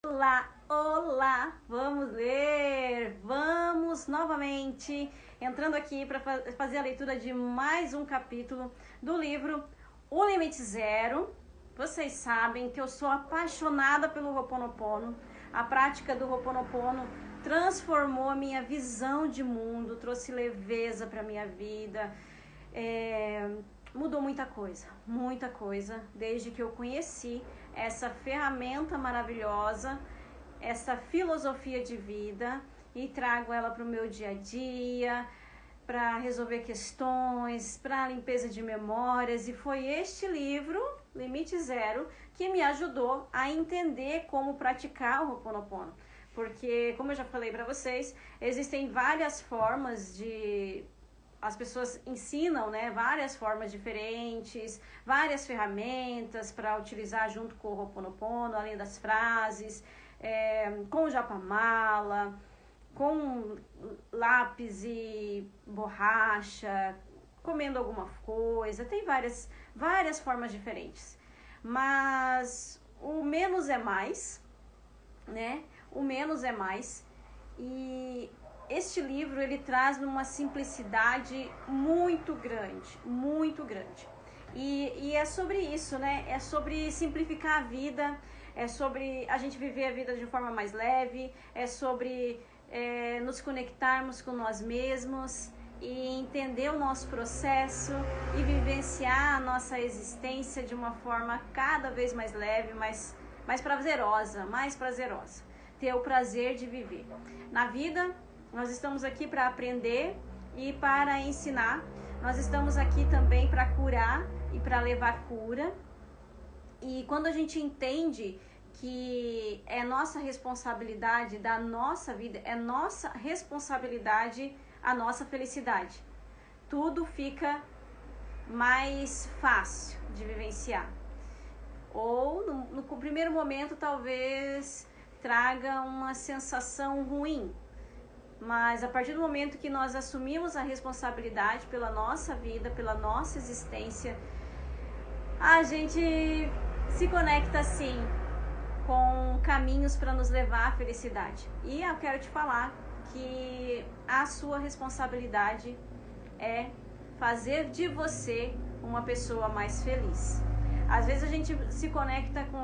Olá, olá! Vamos ler! Vamos novamente entrando aqui para fazer a leitura de mais um capítulo do livro O Limite Zero. Vocês sabem que eu sou apaixonada pelo Ho'oponopono. A prática do Ho'oponopono transformou a minha visão de mundo, trouxe leveza para a minha vida. Mudou muita coisa, desde que eu conheci essa ferramenta maravilhosa, essa filosofia de vida e trago ela para o meu dia a dia, para resolver questões, para limpeza de memórias. E foi este livro, Limite Zero, que me ajudou a entender como praticar o Ho'oponopono. Porque, como eu já falei para vocês, existem várias formas de... As pessoas ensinam, né, várias formas diferentes, várias ferramentas para utilizar junto com o Ho'oponopono, além das frases, com o japamala, com lápis e borracha, comendo alguma coisa. Tem várias formas diferentes. Mas o menos é mais, né? O menos é mais. E este livro, ele traz uma simplicidade muito grande, muito grande. E é sobre isso, né? É sobre simplificar a vida, é sobre a gente viver a vida de forma mais leve, é sobre nos conectarmos com nós mesmos e entender o nosso processo e vivenciar a nossa existência de uma forma cada vez mais leve, mais prazerosa, ter o prazer de viver. Na vida, nós estamos aqui para aprender e para ensinar. Nós estamos aqui também para curar e para levar cura. E quando a gente entende que é nossa responsabilidade da nossa vida, é nossa responsabilidade a nossa felicidade, tudo fica mais fácil de vivenciar. Ou no primeiro momento talvez traga uma sensação ruim, mas a partir do momento que nós assumimos a responsabilidade pela nossa vida, pela nossa existência, a gente se conecta assim com caminhos para nos levar à felicidade. E eu quero te falar que a sua responsabilidade é fazer de você uma pessoa mais feliz. Às vezes a gente se conecta com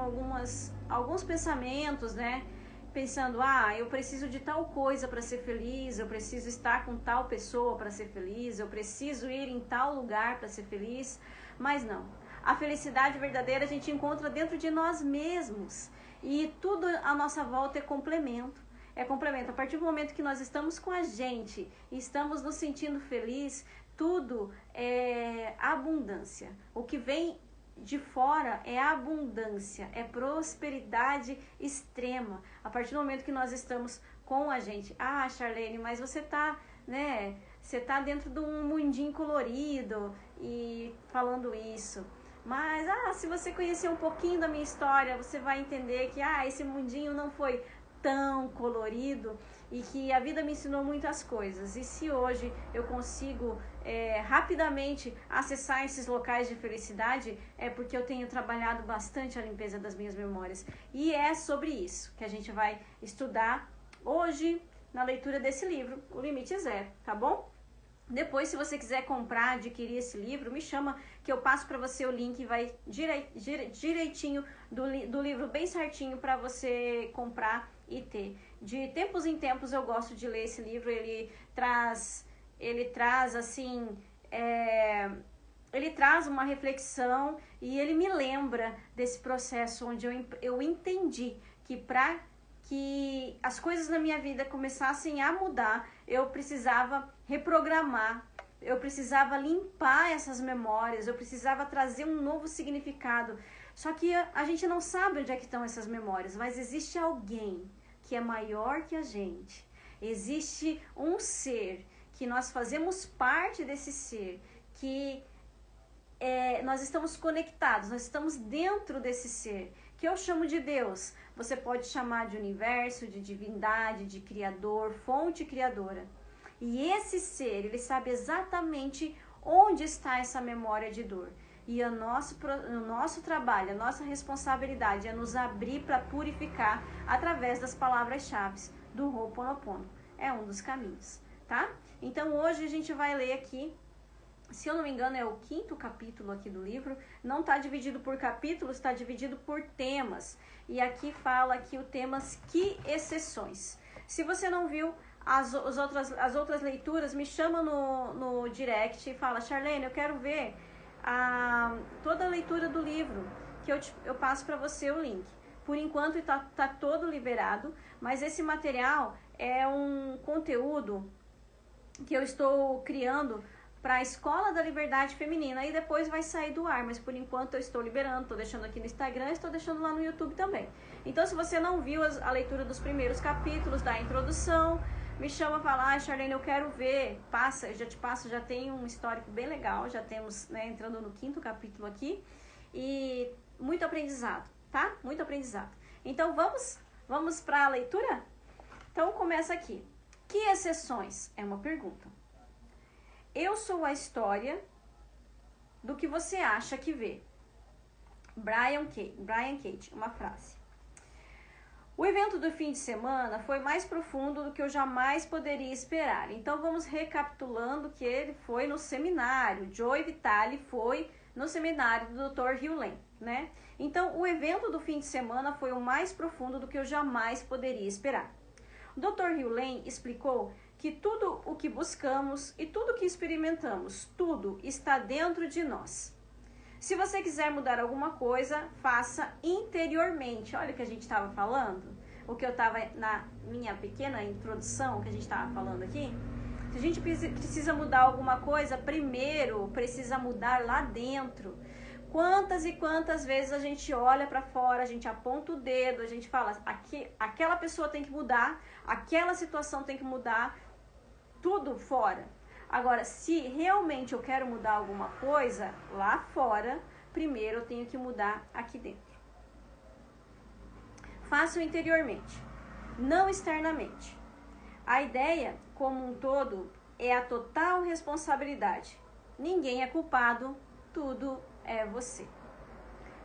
alguns pensamentos, né? Pensando, eu preciso de tal coisa para ser feliz, eu preciso estar com tal pessoa para ser feliz, eu preciso ir em tal lugar para ser feliz. Mas não. A felicidade verdadeira a gente encontra dentro de nós mesmos. E tudo à nossa volta é complemento. É complemento. A partir do momento que nós estamos com a gente e estamos nos sentindo felizes, tudo é abundância. O que vem de fora é abundância, é prosperidade extrema. A partir do momento que nós estamos com a gente. Charlene, mas você tá, né? Você tá dentro de um mundinho colorido e falando isso. Mas, se você conhecer um pouquinho da minha história, você vai entender que, esse mundinho não foi tão colorido e que a vida me ensinou muitas coisas. E se hoje eu consigo rapidamente acessar esses locais de felicidade, é porque eu tenho trabalhado bastante a limpeza das minhas memórias. E é sobre isso que a gente vai estudar hoje na leitura desse livro, O Limite Zero, tá bom? Depois, se você quiser comprar, adquirir esse livro, me chama que eu passo para você o link e vai direitinho do livro, bem certinho para você comprar e ter. De tempos em tempos eu gosto de ler esse livro. Ele traz assim, ele traz uma reflexão e ele me lembra desse processo onde eu entendi que para que as coisas na minha vida começassem a mudar, eu precisava reprogramar, eu precisava limpar essas memórias, eu precisava trazer um novo significado. Só que a gente não sabe onde é que estão essas memórias, mas existe alguém que é maior que a gente. Existe um ser que nós fazemos parte desse ser, que nós estamos conectados, nós estamos dentro desse ser, que eu chamo de Deus. Você pode chamar de universo, de divindade, de criador, fonte criadora. E esse ser, ele sabe exatamente onde está essa memória de dor. E o nosso trabalho, a nossa responsabilidade é nos abrir para purificar através das palavras-chave do Ho'oponopono. É um dos caminhos, tá? Então hoje a gente vai ler aqui, se eu não me engano é o 5º capítulo aqui do livro, não está dividido por capítulos, está dividido por temas. E aqui fala aqui o temas que exceções. Se você não viu as outras leituras, me chama no direct e fala, Charlene, eu quero ver toda a leitura do livro, que eu passo para você o link. Por enquanto tá todo liberado, mas esse material é um conteúdo que eu estou criando para a Escola da Liberdade Feminina e depois vai sair do ar, mas por enquanto eu estou liberando, estou deixando aqui no Instagram, estou deixando lá no YouTube também. Então se você não viu a leitura dos primeiros capítulos da introdução, me chama e fala, Charlene, eu quero ver, passa, eu já te passo, já tem um histórico bem legal, já temos, né, entrando no 5º capítulo aqui, e muito aprendizado, tá? Muito aprendizado. Então vamos para a leitura? Então começa aqui. Que exceções? É uma pergunta. Eu sou a história do que você acha que vê. Brian Cate, uma frase. O evento do fim de semana foi mais profundo do que eu jamais poderia esperar. Então vamos recapitulando que ele foi no seminário. Joe Vitale foi no seminário do Dr. Hugh Lane, né? Então o evento do fim de semana foi o mais profundo do que eu jamais poderia esperar. O Dr. Hugh Lane explicou que tudo o que buscamos e tudo o que experimentamos, tudo está dentro de nós. Se você quiser mudar alguma coisa, faça interiormente. Olha o que a gente estava falando, o que eu estava na minha pequena introdução, que a gente estava falando aqui. Se a gente precisa mudar alguma coisa, primeiro precisa mudar lá dentro. Quantas e quantas vezes a gente olha para fora, a gente aponta o dedo, a gente fala, aquela pessoa tem que mudar, aquela situação tem que mudar, tudo fora. Agora, se realmente eu quero mudar alguma coisa lá fora, primeiro eu tenho que mudar aqui dentro. Faça-o interiormente, não externamente. A ideia, como um todo, é a total responsabilidade. Ninguém é culpado, tudo é você.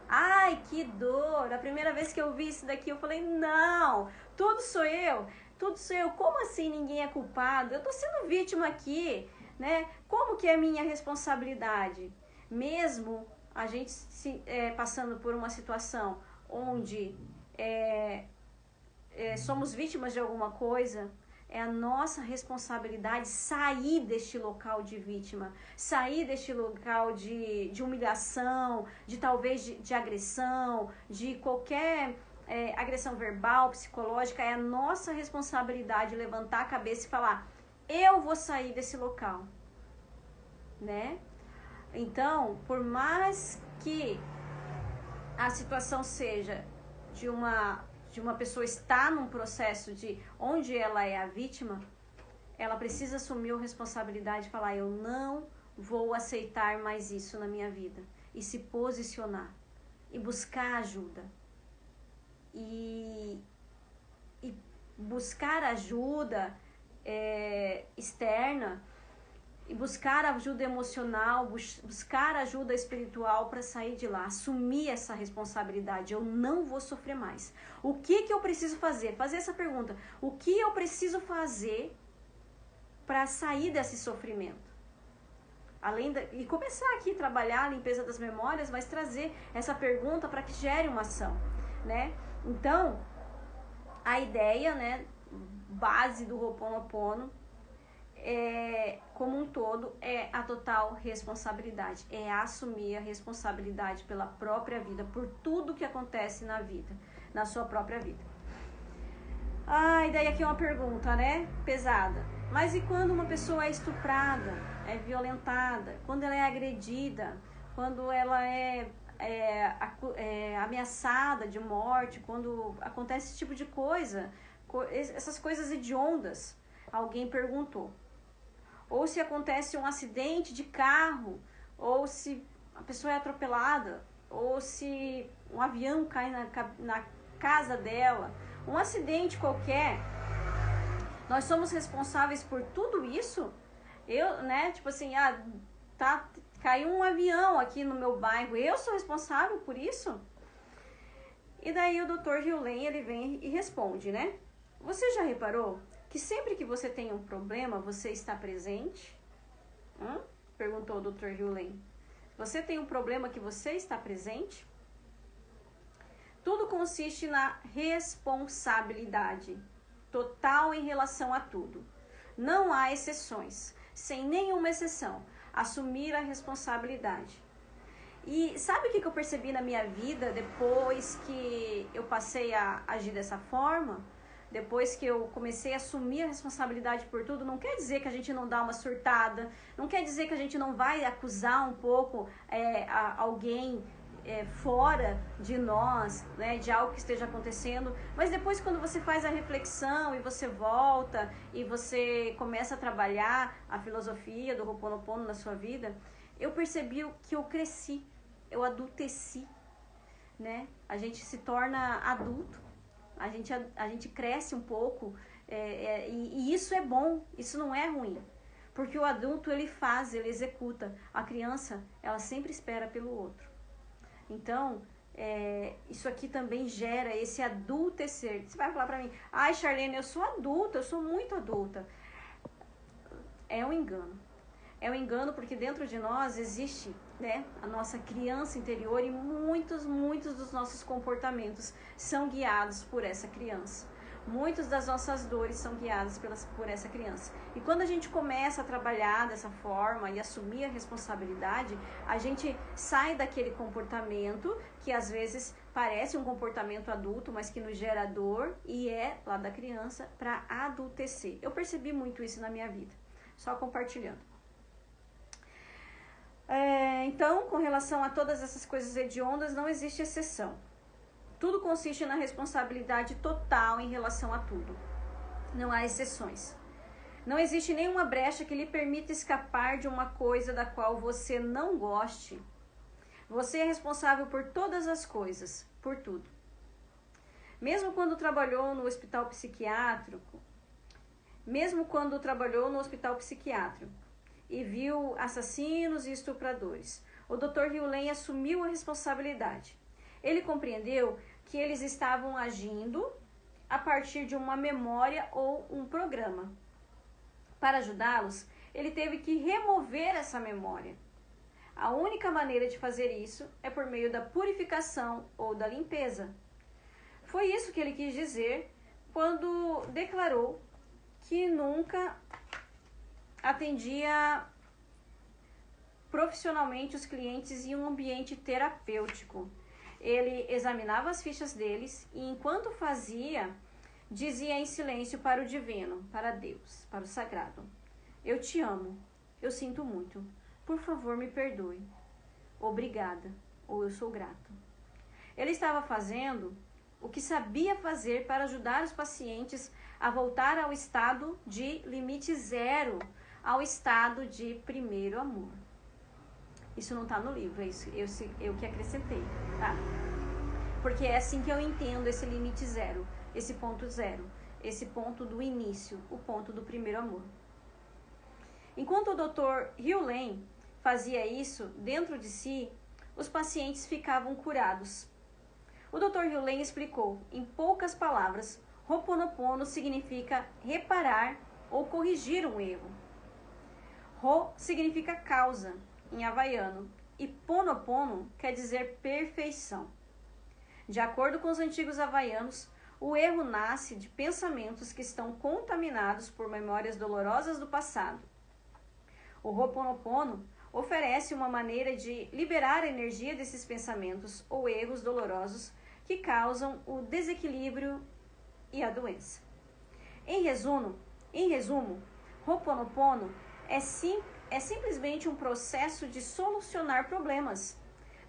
Ai, que dor! A primeira vez que eu vi isso daqui, eu falei, não, tudo sou eu. Tudo sou eu. Como assim ninguém é culpado? Eu tô sendo vítima aqui, né? Como que é minha responsabilidade? Mesmo a gente passando por uma situação onde somos vítimas de alguma coisa, é a nossa responsabilidade sair deste local de vítima, sair deste local de humilhação, de talvez de agressão, de qualquer agressão verbal, psicológica. É a nossa responsabilidade levantar a cabeça e falar, eu vou sair desse local, né? Então, por mais que a situação seja de uma pessoa estar num processo de onde ela é a vítima, ela precisa assumir a responsabilidade e falar, eu não vou aceitar mais isso na minha vida, e se posicionar e buscar ajuda. E buscar ajuda externa, e buscar ajuda emocional, buscar ajuda espiritual para sair de lá, assumir essa responsabilidade. Eu não vou sofrer mais. O que eu preciso fazer? Fazer essa pergunta. O que eu preciso fazer para sair desse sofrimento? E começar aqui a trabalhar a limpeza das memórias, mas trazer essa pergunta para que gere uma ação, né? Então, a ideia, né, base do Ho'oponopono, como um todo, é a total responsabilidade. É assumir a responsabilidade pela própria vida, por tudo que acontece na vida, na sua própria vida. E daí aqui uma pergunta, né, pesada. Mas e quando uma pessoa é estuprada, é violentada, quando ela é agredida, quando ela é ameaçada de morte, quando acontece esse tipo de coisa, essas coisas hediondas? Alguém perguntou. Ou se acontece um acidente de carro, ou se a pessoa é atropelada, ou se um avião cai na casa dela, um acidente qualquer, nós somos responsáveis por tudo isso? Tipo assim, Caiu um avião aqui no meu bairro, eu sou responsável por isso? E daí o Dr. Hewlett, ele vem e responde, né? Você já reparou que sempre que você tem um problema, você está presente? Perguntou o Dr. Hewlett. Você tem um problema que você está presente? Tudo consiste na responsabilidade total em relação a tudo. Não há exceções, sem nenhuma exceção. Assumir a responsabilidade. E sabe o que eu percebi na minha vida depois que eu passei a agir dessa forma? Depois que eu comecei a assumir a responsabilidade por tudo, não quer dizer que a gente não dá uma surtada, não quer dizer que a gente não vai acusar um pouco alguém fora de nós, né, de algo que esteja acontecendo, mas depois quando você faz a reflexão e você volta e você começa a trabalhar a filosofia do Ho'oponopono na sua vida, eu percebi que eu cresci, eu adulteci, né? A gente se torna adulto, a gente cresce um pouco, e isso é bom, isso não é ruim, porque o adulto ele faz, ele executa, a criança ela sempre espera pelo outro. Então, isso aqui também gera esse adultecer. Você vai falar pra mim, ai Charlene, eu sou adulta, eu sou muito adulta. É um engano. É um engano porque dentro de nós existe, né, a nossa criança interior e muitos dos nossos comportamentos são guiados por essa criança. Muitas das nossas dores são guiadas por essa criança. E quando a gente começa a trabalhar dessa forma e assumir a responsabilidade, a gente sai daquele comportamento que às vezes parece um comportamento adulto, mas que nos gera dor e é lá da criança para adultecer. Eu percebi muito isso na minha vida, só compartilhando. Então, com relação a todas essas coisas hediondas, não existe exceção. Tudo consiste na responsabilidade total em relação a tudo. Não há exceções. Não existe nenhuma brecha que lhe permita escapar de uma coisa da qual você não goste. Você é responsável por todas as coisas, por tudo. Mesmo quando trabalhou no hospital psiquiátrico, e viu assassinos e estupradores, o Dr. Hewlett assumiu a responsabilidade. Ele compreendeu que eles estavam agindo a partir de uma memória ou um programa. Para ajudá-los, ele teve que remover essa memória. A única maneira de fazer isso é por meio da purificação ou da limpeza. Foi isso que ele quis dizer quando declarou que nunca atendia profissionalmente os clientes em um ambiente terapêutico. Ele examinava as fichas deles e, enquanto fazia, dizia em silêncio para o divino, para Deus, para o sagrado: eu te amo, eu sinto muito, por favor me perdoe, obrigada, ou eu sou grato. Ele estava fazendo o que sabia fazer para ajudar os pacientes a voltar ao estado de limite zero, ao estado de primeiro amor. Isso não está no livro, é isso eu que acrescentei, tá? Porque é assim que eu entendo esse limite zero, esse ponto do início, o ponto do primeiro amor. Enquanto o Dr. Hewlett fazia isso dentro de si, os pacientes ficavam curados. O Dr. Hewlett explicou, em poucas palavras, Ho'oponopono significa reparar ou corrigir um erro. Ho significa causa, em havaiano, e Ponopono quer dizer perfeição. De acordo com os antigos havaianos, o erro nasce de pensamentos que estão contaminados por memórias dolorosas do passado. O Ho'oponopono oferece uma maneira de liberar a energia desses pensamentos ou erros dolorosos que causam o desequilíbrio e a doença. Em resumo, Ho'oponopono é simplesmente um processo de solucionar problemas,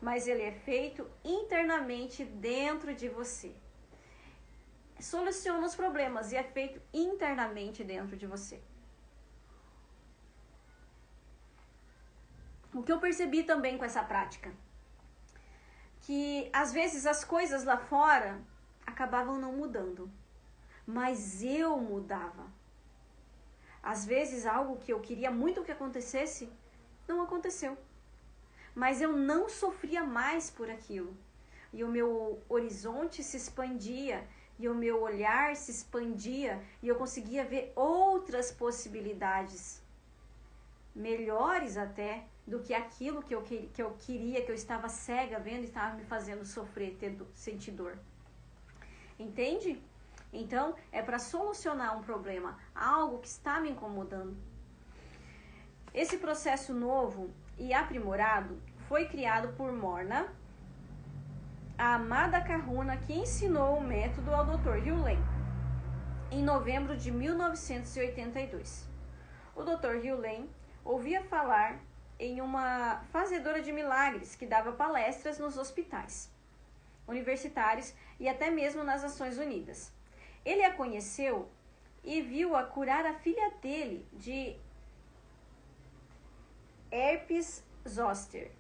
mas ele é feito internamente dentro de você. Soluciona os problemas e é feito internamente dentro de você. O que eu percebi também com essa prática, que às vezes as coisas lá fora acabavam não mudando, mas eu mudava. Às vezes algo que eu queria muito que acontecesse, não aconteceu. mas eu não sofria mais por aquilo. E o meu horizonte se expandia, e o meu olhar se expandia, e eu conseguia ver outras possibilidades, melhores até, do que aquilo que eu queria, que eu estava cega vendo e estava me fazendo sofrer, sentir dor. Entende? Então, é para solucionar um problema, algo que está me incomodando. Esse processo novo e aprimorado foi criado por Morna, a amada Kahuna, que ensinou o método ao Dr. Hugh Lane, em novembro de 1982. O Dr. Hugh Lane ouvia falar em uma fazedora de milagres que dava palestras nos hospitais universitários e até mesmo nas Nações Unidas. Ele a conheceu e viu-a curar a filha dele de herpes zoster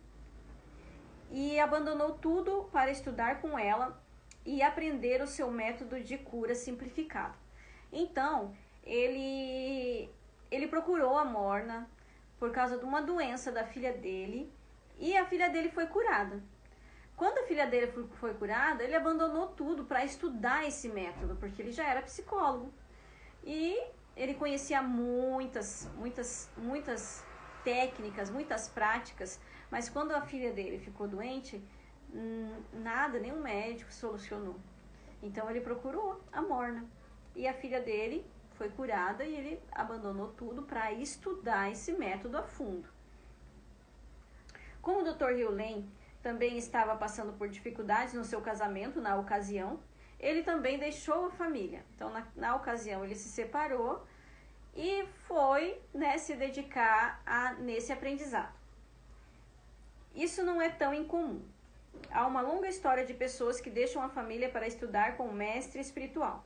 e abandonou tudo para estudar com ela e aprender o seu método de cura simplificado. Então, ele procurou a Morna por causa de uma doença da filha dele e a filha dele foi curada. Quando a filha dele foi curada, ele abandonou tudo para estudar esse método, porque ele já era psicólogo. E ele conhecia muitas técnicas, muitas práticas, mas quando a filha dele ficou doente, nada, nenhum médico solucionou. Então ele procurou a Morna e a filha dele foi curada e ele abandonou tudo para estudar esse método a fundo. Como o Dr. Hugh Lane também estava passando por dificuldades no seu casamento na ocasião, ele também deixou a família. Então, na ocasião, ele se separou e foi, se dedicar nesse aprendizado. Isso não é tão incomum. Há uma longa história de pessoas que deixam a família para estudar com um mestre espiritual.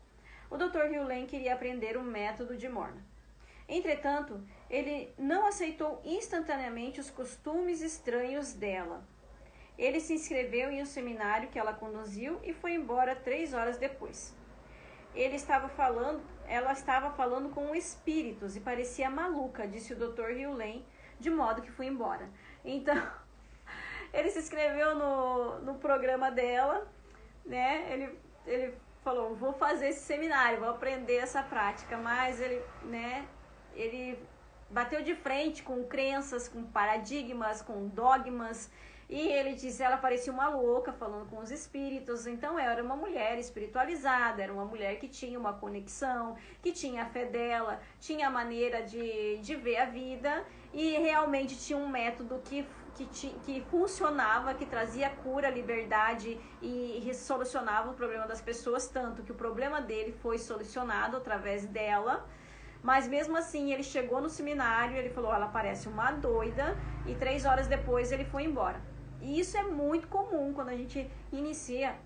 O Dr. Hugh Lane queria aprender o método de Morna. Entretanto, ele não aceitou instantaneamente os costumes estranhos dela. Ele se inscreveu em um seminário que ela conduziu e foi embora 3 horas depois. Ela estava falando com espíritos e parecia maluca, disse o Dr. Hugh Lane, de modo que foi embora. Então, ele se inscreveu no programa dela, né? Ele falou, vou fazer esse seminário, vou aprender essa prática, mas ele bateu de frente com crenças, com paradigmas, com dogmas. E ele disse, ela parecia uma louca falando com os espíritos. Então era uma mulher espiritualizada, era uma mulher que tinha uma conexão, que tinha a fé dela, tinha a maneira de ver a vida e realmente tinha um método que funcionava, que trazia cura, liberdade e solucionava o problema das pessoas, tanto que o problema dele foi solucionado através dela. Mas mesmo assim, ele chegou no seminário, ele falou, ela parece uma doida, e 3 horas depois ele foi embora. E isso é muito comum quando a gente inicia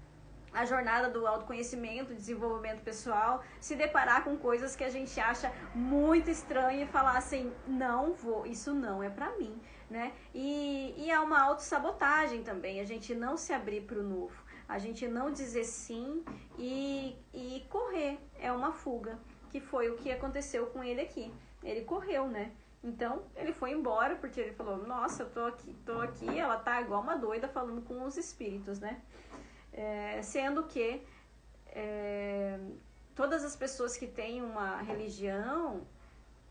a jornada do autoconhecimento, desenvolvimento pessoal, se deparar com coisas que a gente acha muito estranho e falar assim, não vou, isso não é pra mim, né? E é uma autossabotagem também, a gente não se abrir pro novo, a gente não dizer sim e correr, é uma fuga, que foi o que aconteceu com ele aqui. Ele correu, né? Então, ele foi embora, porque ele falou, nossa, eu tô aqui, ela tá igual uma doida falando com os espíritos, né? Sendo que todas as pessoas que têm uma religião,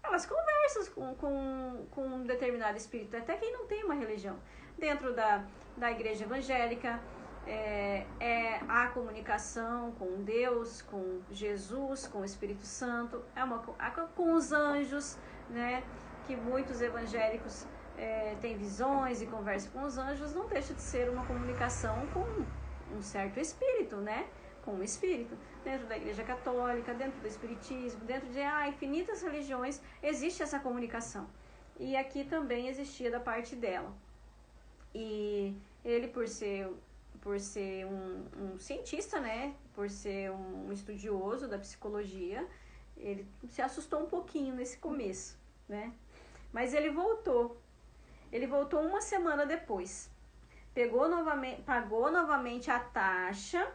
elas conversam com um determinado espírito, até quem não tem uma religião. Dentro da igreja evangélica, há comunicação com Deus, com Jesus, com o Espírito Santo, com os anjos, né? Que muitos evangélicos têm visões e conversam com os anjos, não deixa de ser uma comunicação com um certo espírito, né? Com um espírito. Dentro da igreja católica, dentro do espiritismo, dentro de infinitas religiões, existe essa comunicação. E aqui também existia da parte dela. E ele, por ser um cientista, né? Por ser um estudioso da psicologia, ele se assustou um pouquinho nesse começo, né? Mas ele voltou. Ele voltou 1 semana depois. Pagou novamente a taxa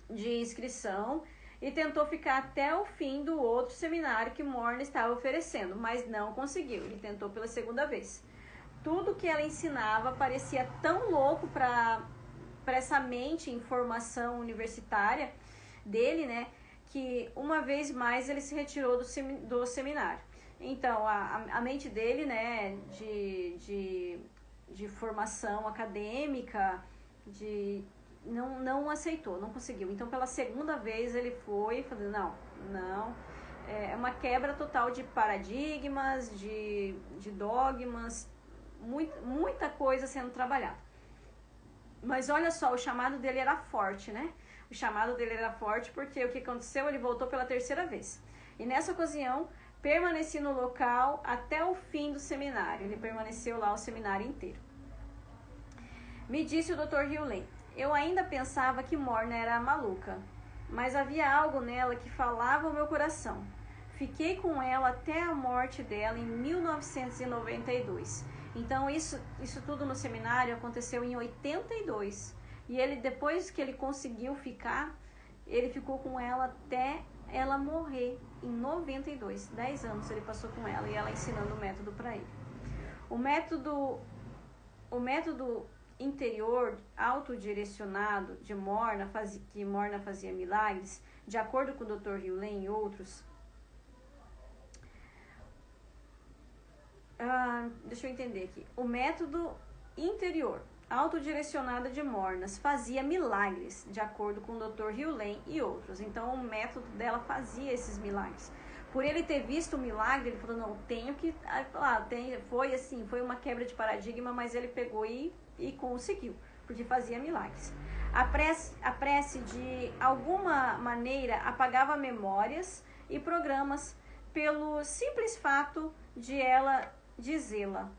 de inscrição e tentou ficar até o fim do outro seminário que Morna estava oferecendo, mas não conseguiu. Ele tentou pela segunda vez. tudo que ela ensinava parecia tão louco para essa mente em formação universitária dele, né, que uma vez mais ele se retirou do seminário. Então, a mente dele, né, de formação acadêmica, não aceitou, não conseguiu. Então, pela segunda vez, ele foi falando, não, é uma quebra total de paradigmas, de dogmas, muita coisa sendo trabalhada. Mas olha só, o chamado dele era forte, né? O chamado dele era forte porque o que aconteceu? Ele voltou pela terceira vez. E nessa ocasião, permaneci no local até o fim do seminário. Ele permaneceu lá o seminário inteiro. Me disse o Dr. Hughley, eu ainda pensava que Morna era maluca, mas havia algo nela que falava ao meu coração. Fiquei com ela até a morte dela em 1992. Então, isso tudo no seminário aconteceu em 82. E ele, depois que ele conseguiu ficar, ele ficou com ela até ela morrer em 92. 10 anos ele passou com ela e ela ensinando o método para ele. O método interior autodirecionado de Morna, que Morna fazia milagres, de acordo com o Dr. Hughley e outros. Deixa eu entender aqui. O método interior autodirecionado de Mornas fazia milagres, de acordo com o Dr. Hughley e outros. Então, o método dela fazia esses milagres. Por ele ter visto o milagre, ele falou, não, tenho que... Foi assim, foi uma quebra de paradigma, mas ele pegou e conseguiu, porque fazia milagres. A prece, de alguma maneira, apagava memórias e programas pelo simples fato de ela dizê-la.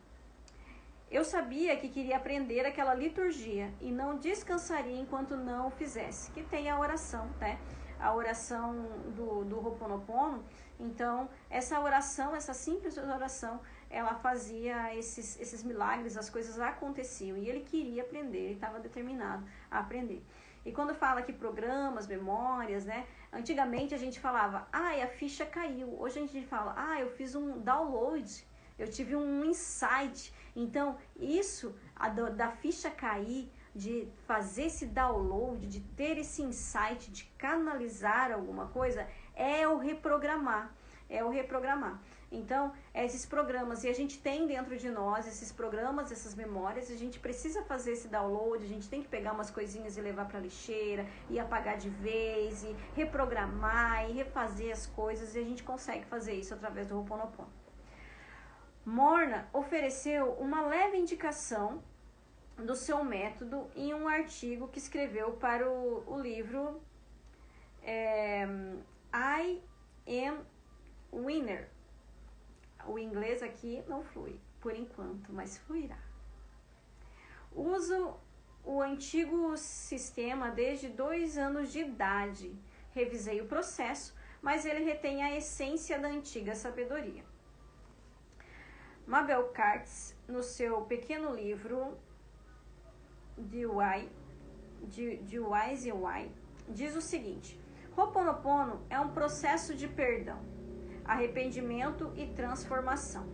Eu sabia que queria aprender aquela liturgia e não descansaria enquanto não o fizesse. Que tem a oração, né? A oração do Ho'oponopono. Então, essa oração, essa simples oração, ela fazia esses milagres, as coisas aconteciam. E ele queria aprender, ele estava determinado a aprender. E quando fala que programas, memórias, né? Antigamente a gente falava, a ficha caiu. Hoje a gente fala, eu fiz um download, eu tive um insight. Então, isso, da ficha cair, de fazer esse download, de ter esse insight, de canalizar alguma coisa, é o reprogramar. Então, esses programas, e a gente tem dentro de nós esses programas, essas memórias, a gente precisa fazer esse download, a gente tem que pegar umas coisinhas e levar para a lixeira, e apagar de vez, e reprogramar, e refazer as coisas, e a gente consegue fazer isso através do Ho'oponopono. Morna ofereceu uma leve indicação do seu método em um artigo que escreveu para o livro I Am Winner. O inglês aqui não flui, por enquanto, mas fluirá. Uso o antigo sistema desde 2 anos de idade. Revisei o processo, mas ele retém a essência da antiga sabedoria. Mabel Katz, no seu pequeno livro de Wise Why, diz o seguinte: Ho'oponopono é um processo de perdão, arrependimento e transformação.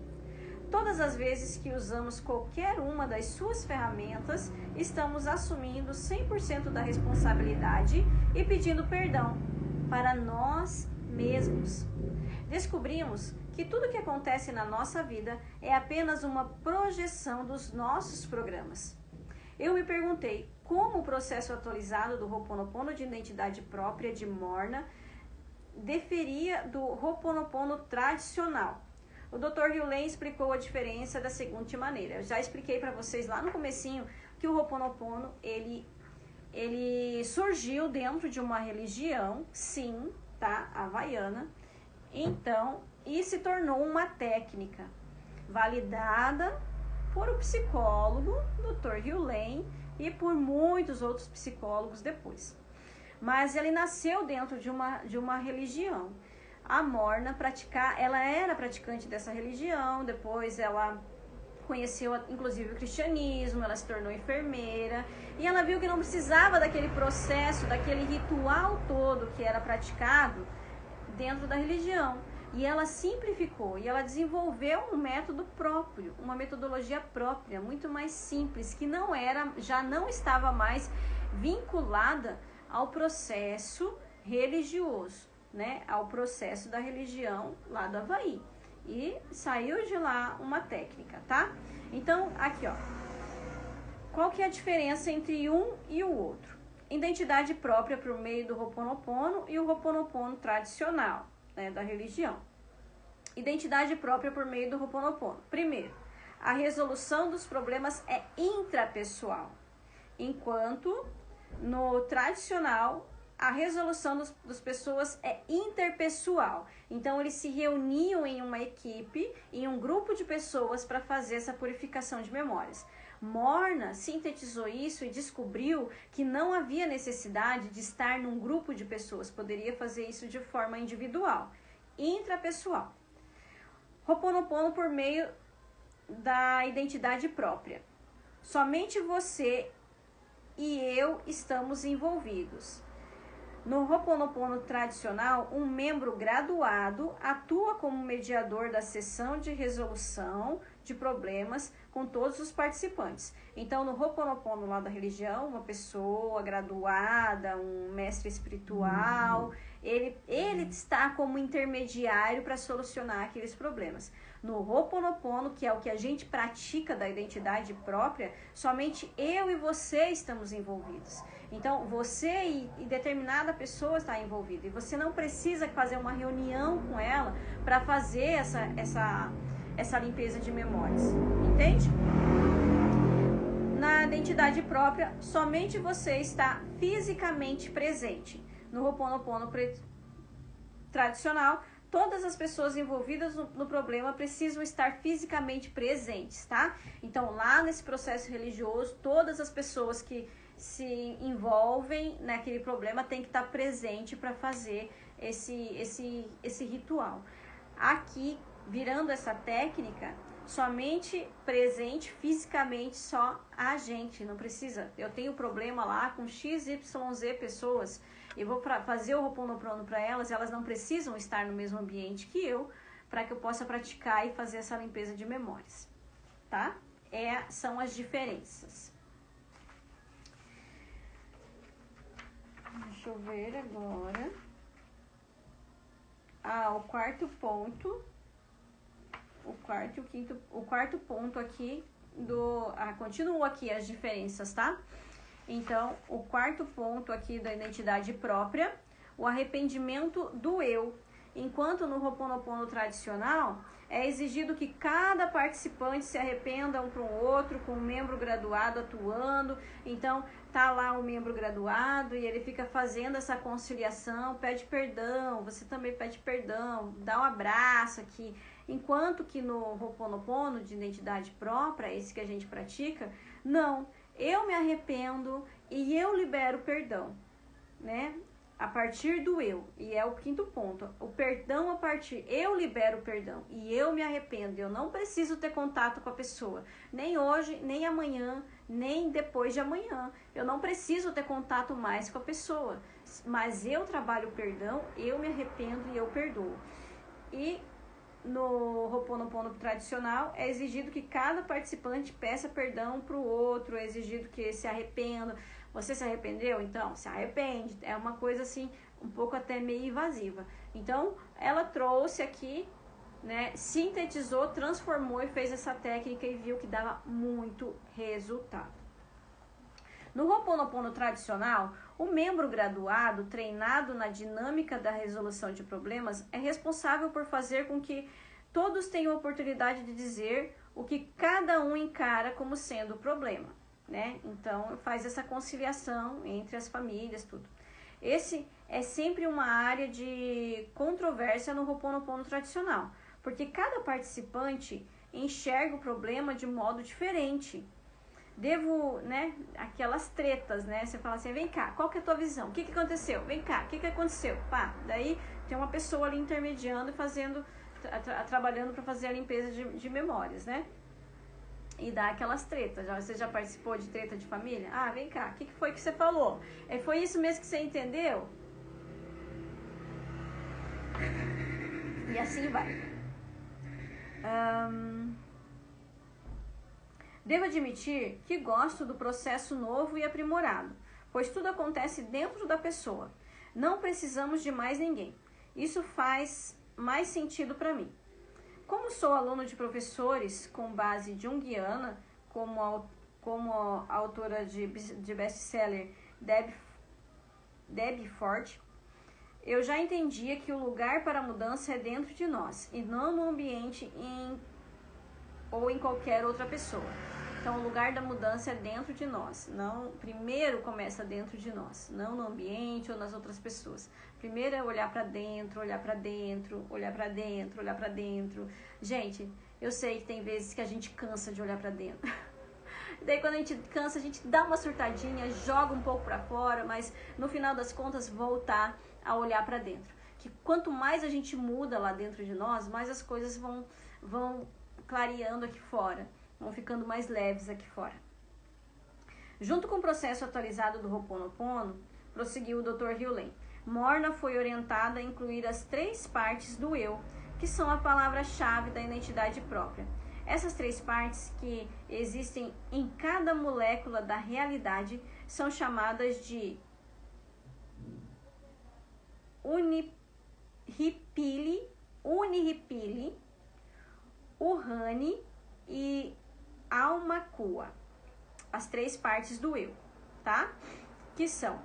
Todas as vezes que usamos qualquer uma das suas ferramentas, estamos assumindo 100% da responsabilidade e pedindo perdão para nós mesmos. Descobrimos que tudo que acontece na nossa vida é apenas uma projeção dos nossos programas. Eu me perguntei como o processo atualizado do Ho'oponopono de identidade própria de Morna diferia do Ho'oponopono tradicional. O Dr. Hughley explicou a diferença da seguinte maneira. Eu já expliquei para vocês lá no comecinho que o Ho'oponopono ele surgiu dentro de uma religião, sim, tá, havaiana. Então, e se tornou uma técnica validada por o psicólogo Dr. Hughley e por muitos outros psicólogos depois. Mas ele nasceu dentro de uma religião. A Morna ela era praticante dessa religião, depois ela conheceu inclusive o cristianismo, ela se tornou enfermeira e ela viu que não precisava daquele processo, daquele ritual todo que era praticado dentro da religião. E ela simplificou e ela desenvolveu um método próprio, uma metodologia própria, muito mais simples, que já não estava mais vinculada ao processo religioso, né? Ao processo da religião lá do Havaí. E saiu de lá uma técnica, tá? Então, aqui, ó. Qual que é a diferença entre um e o outro? Identidade própria por meio do Ho'oponopono e o Ho'oponopono tradicional, né, da religião. Identidade própria por meio do Ho'oponopono. Primeiro, a resolução dos problemas é intrapessoal, enquanto no tradicional a resolução das pessoas é interpessoal. Então, eles se reuniam em uma equipe, em um grupo de pessoas para fazer essa purificação de memórias. Morna sintetizou isso e descobriu que não havia necessidade de estar num grupo de pessoas, poderia fazer isso de forma individual, intrapessoal. Ho'oponopono por meio da identidade própria. Somente você e eu estamos envolvidos. No Ho'oponopono tradicional, um membro graduado atua como mediador da sessão de resolução de problemas com todos os participantes. Então, no Ho'oponopono lá da religião, uma pessoa graduada, um mestre espiritual, ele está como intermediário para solucionar aqueles problemas. No Ho'oponopono, que é o que a gente pratica da identidade própria, somente eu e você estamos envolvidos. Então, você e determinada pessoa está envolvida. E você não precisa fazer uma reunião com ela para fazer essa limpeza de memórias. Entende? Na identidade própria, somente você está fisicamente presente. No Ho'oponopono tradicional, todas as pessoas envolvidas no problema precisam estar fisicamente presentes, tá? Então, lá nesse processo religioso, todas as pessoas que se envolvem naquele problema têm que estar presente para fazer esse ritual. Aqui, virando essa técnica, somente presente fisicamente só a gente, não precisa. Eu tenho problema lá com XYZ pessoas, eu vou fazer o Ho'oponopono para elas não precisam estar no mesmo ambiente que eu, para que eu possa praticar e fazer essa limpeza de memórias, tá? São as diferenças. Deixa eu ver agora. O quarto ponto. O quarto ponto aqui continua aqui as diferenças, tá? Então, o quarto ponto aqui da identidade própria, o arrependimento do eu. Enquanto no Ho'oponopono tradicional, é exigido que cada participante se arrependa um para o outro, com um membro graduado atuando. Então, tá lá um membro graduado e ele fica fazendo essa conciliação, pede perdão, você também pede perdão, dá um abraço aqui. Enquanto que no Ho'oponopono de identidade própria, esse que a gente pratica, não, eu me arrependo e eu libero perdão, né? A partir do eu, e é o quinto ponto, o perdão a partir, eu libero o perdão e eu me arrependo, eu não preciso ter contato com a pessoa, nem hoje, nem amanhã, nem depois de amanhã, eu não preciso ter contato mais com a pessoa, mas eu trabalho o perdão, eu me arrependo e eu perdoo. E no Ho'oponopono tradicional, é exigido que cada participante peça perdão para o outro, é exigido que se arrependa. Você se arrependeu? Então, se arrepende. É uma coisa assim, um pouco até meio invasiva. Então, ela trouxe aqui, né, sintetizou, transformou e fez essa técnica e viu que dava muito resultado. No Ho'oponopono tradicional, o membro graduado, treinado na dinâmica da resolução de problemas, é responsável por fazer com que todos tenham a oportunidade de dizer o que cada um encara como sendo o problema, né? Então, faz essa conciliação entre as famílias, tudo. Esse é sempre uma área de controvérsia no Ho'oponopono tradicional, porque cada participante enxerga o problema de modo diferente. Aquelas tretas, né? Você fala assim, vem cá, qual que é a tua visão? O que aconteceu? Vem cá, o que aconteceu? Pá, daí tem uma pessoa ali intermediando e trabalhando para fazer a limpeza de memórias, né? E dá aquelas tretas. Você já participou de treta de família? Ah, vem cá, o que foi que você falou? Foi isso mesmo que você entendeu? E assim vai. Devo admitir que gosto do processo novo e aprimorado, pois tudo acontece dentro da pessoa. Não precisamos de mais ninguém. Isso faz mais sentido para mim. Como sou aluno de professores com base junguiana, como a autora de best-seller Debbie Ford, eu já entendia que o lugar para a mudança é dentro de nós e não no ambiente ou em qualquer outra pessoa. Então, o lugar da mudança é dentro de nós. Não, primeiro começa dentro de nós, não no ambiente ou nas outras pessoas. Primeiro é olhar para dentro, olhar para dentro, olhar para dentro, olhar para dentro. Gente, eu sei que tem vezes que a gente cansa de olhar para dentro. Daí, quando a gente cansa, a gente dá uma surtadinha, joga um pouco para fora, mas no final das contas, voltar a olhar para dentro. Que quanto mais a gente muda lá dentro de nós, mais as coisas vão clareando aqui fora. Vão ficando mais leves aqui fora. Junto com o processo atualizado do Ho'oponopono, prosseguiu o Dr. Hewlett, Morna foi orientada a incluir as 3 partes do eu, que são a palavra-chave da identidade própria. Essas 3 partes que existem em cada molécula da realidade são chamadas de Uniripili, Uhane e Aumakua, as 3 partes do eu, tá? Que são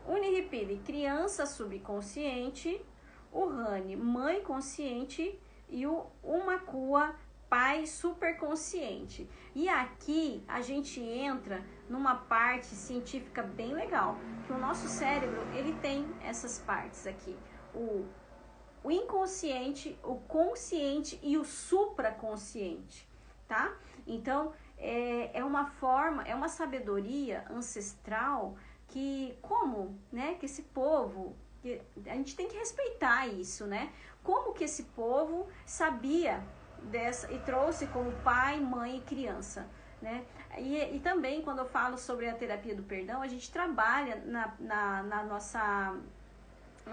Uniripili, criança subconsciente, Uhane, mãe consciente e o Umakua, pai superconsciente. E aqui a gente entra numa parte científica bem legal, que o nosso cérebro, ele tem essas partes aqui, o inconsciente, o consciente e o supraconsciente, tá? Então, é uma forma, é uma sabedoria ancestral que, que esse povo, a gente tem que respeitar isso, né? Como que esse povo sabia dessa e trouxe como pai, mãe e criança, né? E também, quando eu falo sobre a terapia do perdão, a gente trabalha na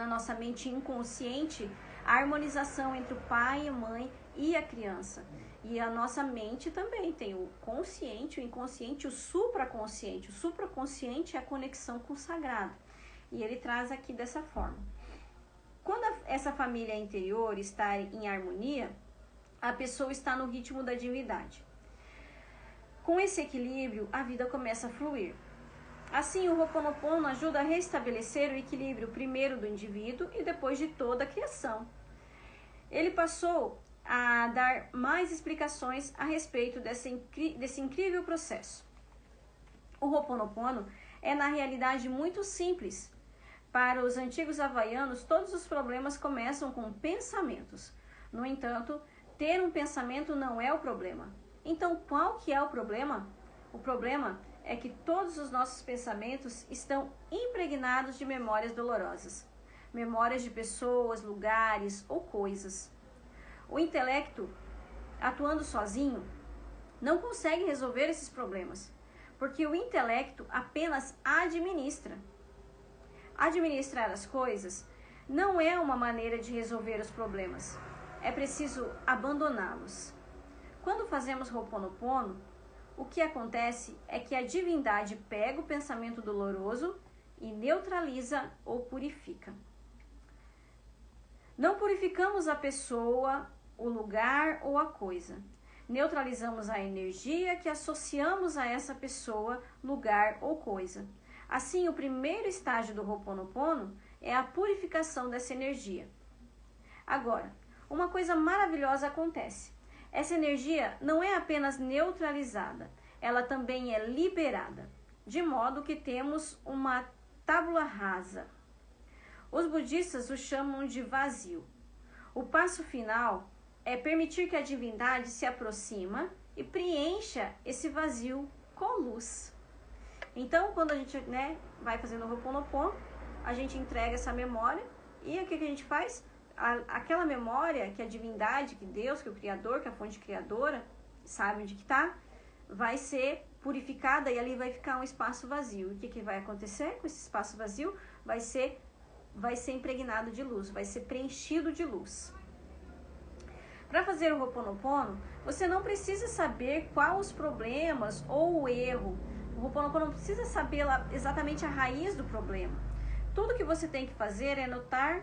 nossa mente inconsciente a harmonização entre o pai, a mãe e a criança. E a nossa mente também tem o consciente, o inconsciente, o supraconsciente. O supraconsciente é a conexão com o sagrado. E ele traz aqui dessa forma. Quando essa família interior está em harmonia, a pessoa está no ritmo da divindade. Com esse equilíbrio, a vida começa a fluir. Assim, o Ho'oponopono ajuda a restabelecer o equilíbrio primeiro do indivíduo e depois de toda a criação. Ele passou a dar mais explicações a respeito desse incrível processo. O Ho'oponopono é, na realidade, muito simples. Para os antigos havaianos, todos os problemas começam com pensamentos. No entanto, ter um pensamento não é o problema. Então, qual que é o problema? O problema é que todos os nossos pensamentos estão impregnados de memórias dolorosas. Memórias de pessoas, lugares ou coisas. O intelecto, atuando sozinho, não consegue resolver esses problemas, porque o intelecto apenas administra. Administrar as coisas não é uma maneira de resolver os problemas. É preciso abandoná-los. Quando fazemos Ho'oponopono, o que acontece é que a divindade pega o pensamento doloroso e neutraliza ou purifica. Não purificamos a pessoa, o lugar ou a coisa. Neutralizamos a energia que associamos a essa pessoa, lugar ou coisa. Assim, o primeiro estágio do Ho'oponopono é a purificação dessa energia. Agora, uma coisa maravilhosa acontece. Essa energia não é apenas neutralizada, ela também é liberada, de modo que temos uma tábula rasa. Os budistas o chamam de vazio. O passo final é permitir que a divindade se aproxima e preencha esse vazio com luz. Então, quando a gente vai fazendo o Ho'oponopono, a gente entrega essa memória e o que a gente faz? Aquela memória que a divindade, que Deus, que o Criador, que a fonte criadora, sabe onde que está, vai ser purificada e ali vai ficar um espaço vazio. E o que vai acontecer com esse espaço vazio? Vai ser impregnado de luz, vai ser preenchido de luz. Para fazer o Ho'oponopono, você não precisa saber quais os problemas ou o erro. O Ho'oponopono não precisa saber exatamente a raiz do problema. Tudo que você tem que fazer é notar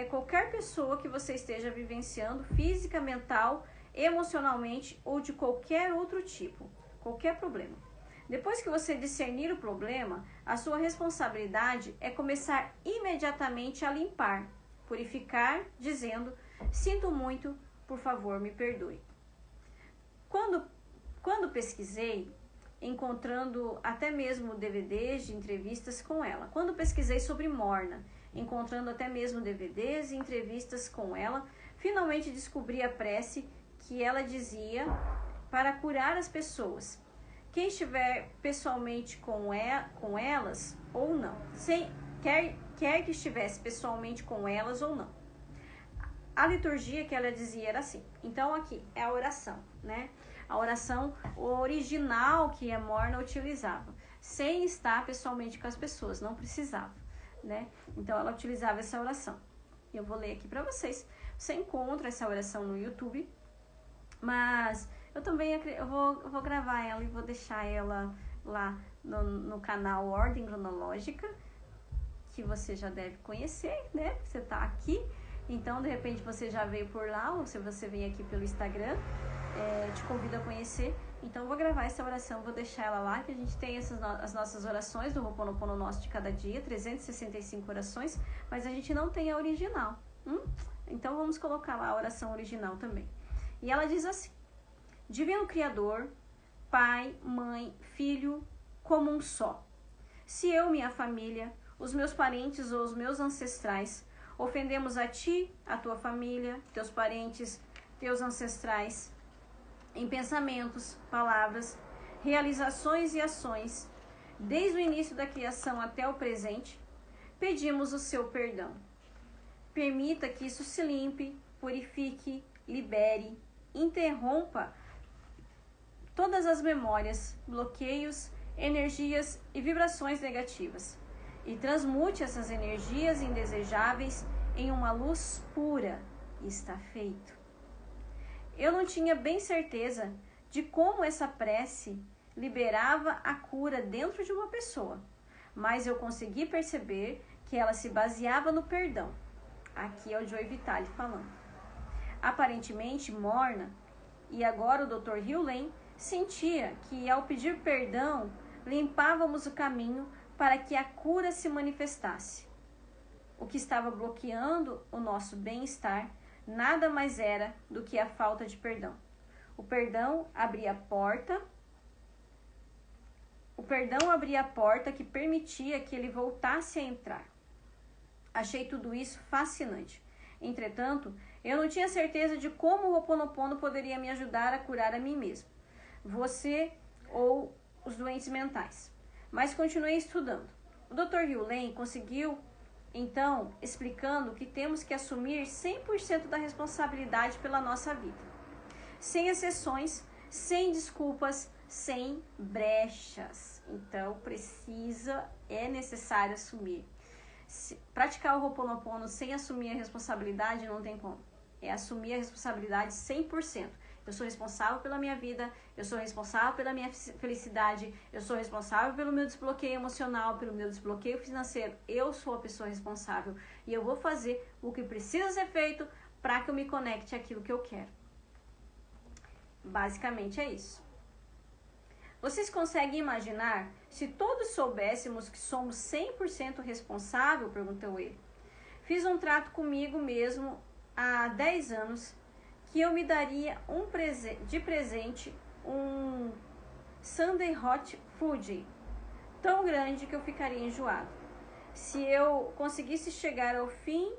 qualquer pessoa que você esteja vivenciando, física, mental, emocionalmente ou de qualquer outro tipo, qualquer problema. Depois que você discernir o problema, a sua responsabilidade é começar imediatamente a limpar, purificar, dizendo: sinto muito, por favor, me perdoe. Quando pesquisei, encontrando até mesmo DVDs de entrevistas com ela. Quando pesquisei sobre Morna, encontrando até mesmo DVDs e entrevistas com ela, finalmente descobri a prece que ela dizia para curar as pessoas. Quem estiver pessoalmente com elas ou não, quer que estivesse pessoalmente com elas ou não. A liturgia que ela dizia era assim. Então aqui é a oração, né? A oração original que a Morna utilizava, sem estar pessoalmente com as pessoas, não precisava, né? Então ela utilizava essa oração. Eu vou ler aqui para vocês. Você encontra essa oração no YouTube, mas eu também eu vou gravar ela e vou deixar ela lá no canal Ordem Cronológica, que você já deve conhecer, né? Você tá aqui, então de repente você já veio por lá, ou se você vem aqui pelo Instagram, te convido a conhecer. Então eu vou gravar essa oração, vou deixar ela lá, que a gente tem as nossas orações do Ho'oponopono nosso de cada dia, 365 orações, mas a gente não tem a original. Então vamos colocar lá a oração original também. E ela diz assim: Divino Criador, Pai, Mãe, Filho, como um só. Se eu, minha família, os meus parentes ou os meus ancestrais ofendemos a ti, a tua família, teus parentes, teus ancestrais, em pensamentos, palavras, realizações e ações, desde o início da criação até o presente, pedimos o seu perdão. Permita que isso se limpe, purifique, libere, interrompa todas as memórias, bloqueios, energias e vibrações negativas e transmute essas energias indesejáveis em uma luz pura. E está feito. Eu não tinha bem certeza de como essa prece liberava a cura dentro de uma pessoa, mas eu consegui perceber que ela se baseava no perdão. Aqui é o Joy Vitale falando. Aparentemente, Morna e agora o Dr. Hugh Lane sentia que ao pedir perdão, limpávamos o caminho para que a cura se manifestasse. O que estava bloqueando o nosso bem-estar nada mais era do que a falta de perdão. O perdão abria a porta que permitia que ele voltasse a entrar. Achei tudo isso fascinante. Entretanto, eu não tinha certeza de como o Ho'oponopono poderia me ajudar a curar a mim mesmo, você ou os doentes mentais. Mas continuei estudando. O Dr. Hugh Lane conseguiu, então, explicando que temos que assumir 100% da responsabilidade pela nossa vida. Sem exceções, sem desculpas, sem brechas. Então, é necessário assumir. Praticar o Ho'oponopono sem assumir a responsabilidade não tem como. É assumir a responsabilidade 100%. Eu sou responsável pela minha vida, eu sou responsável pela minha felicidade, eu sou responsável pelo meu desbloqueio emocional, pelo meu desbloqueio financeiro. Eu sou a pessoa responsável e eu vou fazer o que precisa ser feito para que eu me conecte àquilo que eu quero. Basicamente é isso. Vocês conseguem imaginar se todos soubéssemos que somos 100% responsável? Perguntou ele. Fiz um trato comigo mesmo há 10 anos que eu me daria de presente um Sunday Hot Food tão grande que eu ficaria enjoado. Se eu conseguisse chegar ao fim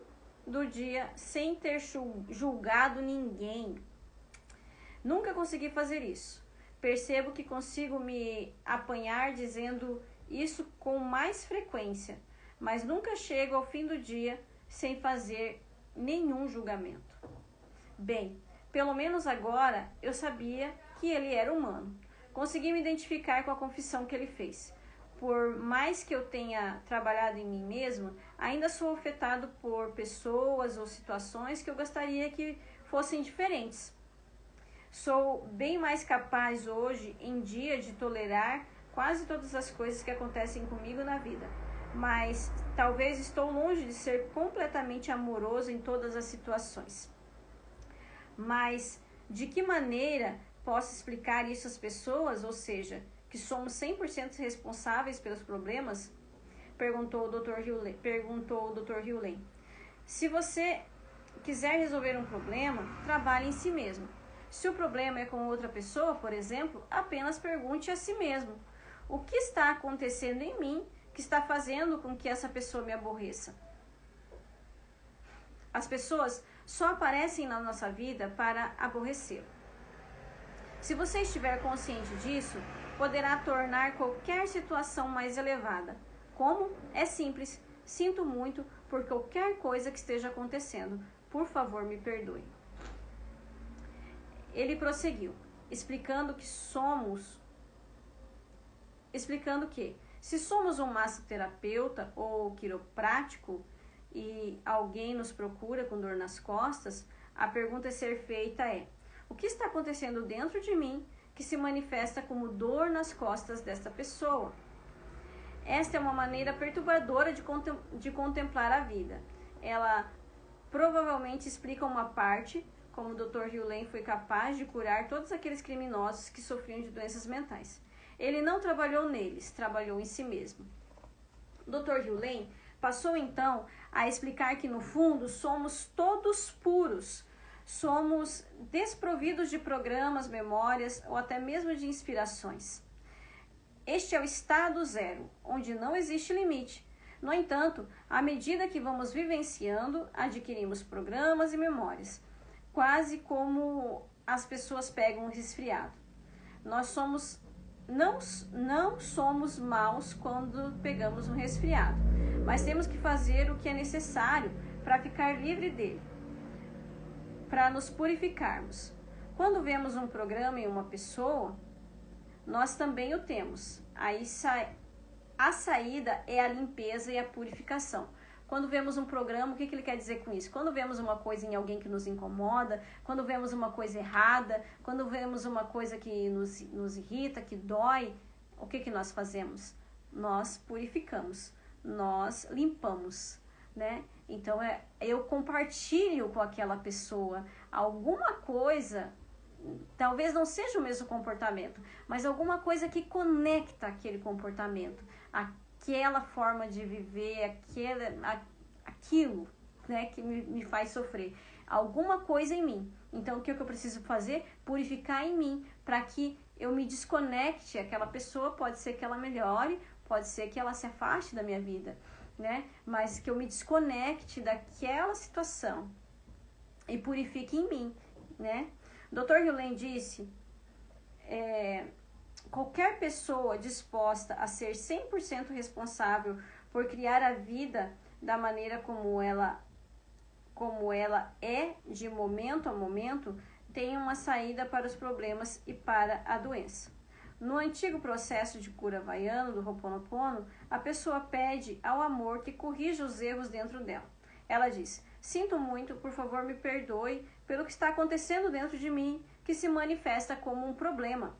do dia sem ter julgado ninguém. Nunca consegui fazer isso. Percebo que consigo me apanhar dizendo isso com mais frequência, mas nunca chego ao fim do dia sem fazer nenhum julgamento. Bem, pelo menos agora eu sabia que ele era humano. Consegui me identificar com a confissão que ele fez. por mais que eu tenha trabalhado em mim mesmo, ainda sou afetado por pessoas ou situações que eu gostaria que fossem diferentes. Sou bem mais capaz hoje em dia de tolerar quase todas as coisas que acontecem comigo na vida, mas talvez estou longe de ser completamente amoroso em todas as situações. Mas de que maneira posso explicar isso às pessoas, ou seja, que somos 100% responsáveis pelos problemas? Perguntou o Dr. Hewlett. Se você quiser resolver um problema, trabalhe em si mesmo. Se o problema é com outra pessoa, por exemplo, apenas pergunte a si mesmo: o que está acontecendo em mim que está fazendo com que essa pessoa me aborreça? As pessoas só aparecem na nossa vida para aborrecê-lo. Se você estiver consciente disso, poderá tornar qualquer situação mais elevada. Como? É simples. Sinto muito por qualquer coisa que esteja acontecendo. Por favor, me perdoe. Ele prosseguiu, explicando que se somos um massoterapeuta ou quiroprático e alguém nos procura com dor nas costas, a pergunta a ser feita é: o que está acontecendo dentro de mim que se manifesta como dor nas costas desta pessoa? Esta é uma maneira perturbadora de contemplar a vida. Ela provavelmente explica uma parte, como o Dr. Hewlett foi capaz de curar todos aqueles criminosos que sofriam de doenças mentais. Ele não trabalhou neles, trabalhou em si mesmo. O Dr. Hewlett passou então a explicar que no fundo somos todos puros, somos desprovidos de programas, memórias ou até mesmo de inspirações. Este é o estado zero, onde não existe limite. No entanto, à medida que vamos vivenciando, adquirimos programas e memórias, quase como as pessoas pegam um resfriado. Não somos maus quando pegamos um resfriado, mas temos que fazer o que é necessário para ficar livre dele, para nos purificarmos. Quando vemos um programa em uma pessoa, nós também o temos. A saída é a limpeza e a purificação. Quando vemos um programa, o que ele quer dizer com isso? Quando vemos uma coisa em alguém que nos incomoda, quando vemos uma coisa errada, quando vemos uma coisa que nos irrita, que dói, o que nós fazemos? Nós purificamos, nós limpamos, né? Então, eu compartilho com aquela pessoa alguma coisa, talvez não seja o mesmo comportamento, mas alguma coisa que conecta aquele comportamento, aquela forma de viver, aquilo, né, que me faz sofrer. Alguma coisa em mim. Então, o que eu preciso fazer? Purificar em mim, para que eu me desconecte. Aquela pessoa, pode ser que ela melhore, pode ser que ela se afaste da minha vida, né? Mas que eu me desconecte daquela situação e purifique em mim, né? Dr. Hewlett disse: qualquer pessoa disposta a ser 100% responsável por criar a vida da maneira como ela é, de momento a momento, tem uma saída para os problemas e para a doença. No antigo processo de cura havaiano do Ho'oponopono, a pessoa pede ao amor que corrija os erros dentro dela. Ela diz: sinto muito, por favor me perdoe pelo que está acontecendo dentro de mim, que se manifesta como um problema.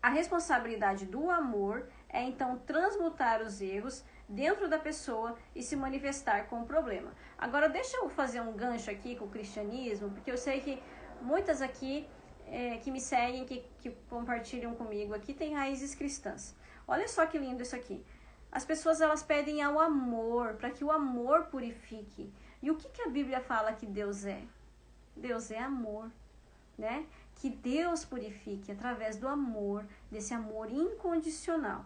A responsabilidade do amor é então transmutar os erros dentro da pessoa e se manifestar com o problema. Agora, deixa eu fazer um gancho aqui com o cristianismo, porque eu sei que muitas aqui que me seguem, que compartilham comigo aqui, têm raízes cristãs. Olha só que lindo isso aqui. As pessoas, elas pedem ao amor, para que o amor purifique. E o que a Bíblia fala que Deus é? Deus é amor, né? Que Deus purifique através do amor, desse amor incondicional.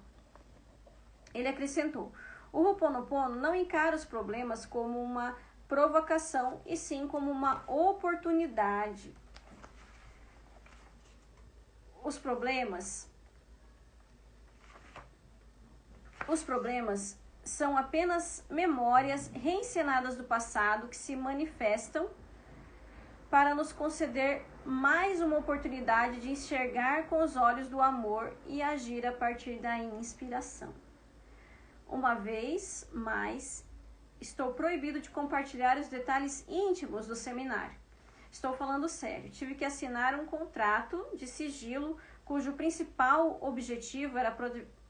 Ele acrescentou: o Ho'oponopono não encara os problemas como uma provocação, e sim como uma oportunidade. Os problemas são apenas memórias reencenadas do passado que se manifestam para nos conceder mais uma oportunidade de enxergar com os olhos do amor e agir a partir da inspiração. Uma vez mais, estou proibido de compartilhar os detalhes íntimos do seminário. Estou falando sério. Tive que assinar um contrato de sigilo cujo principal objetivo era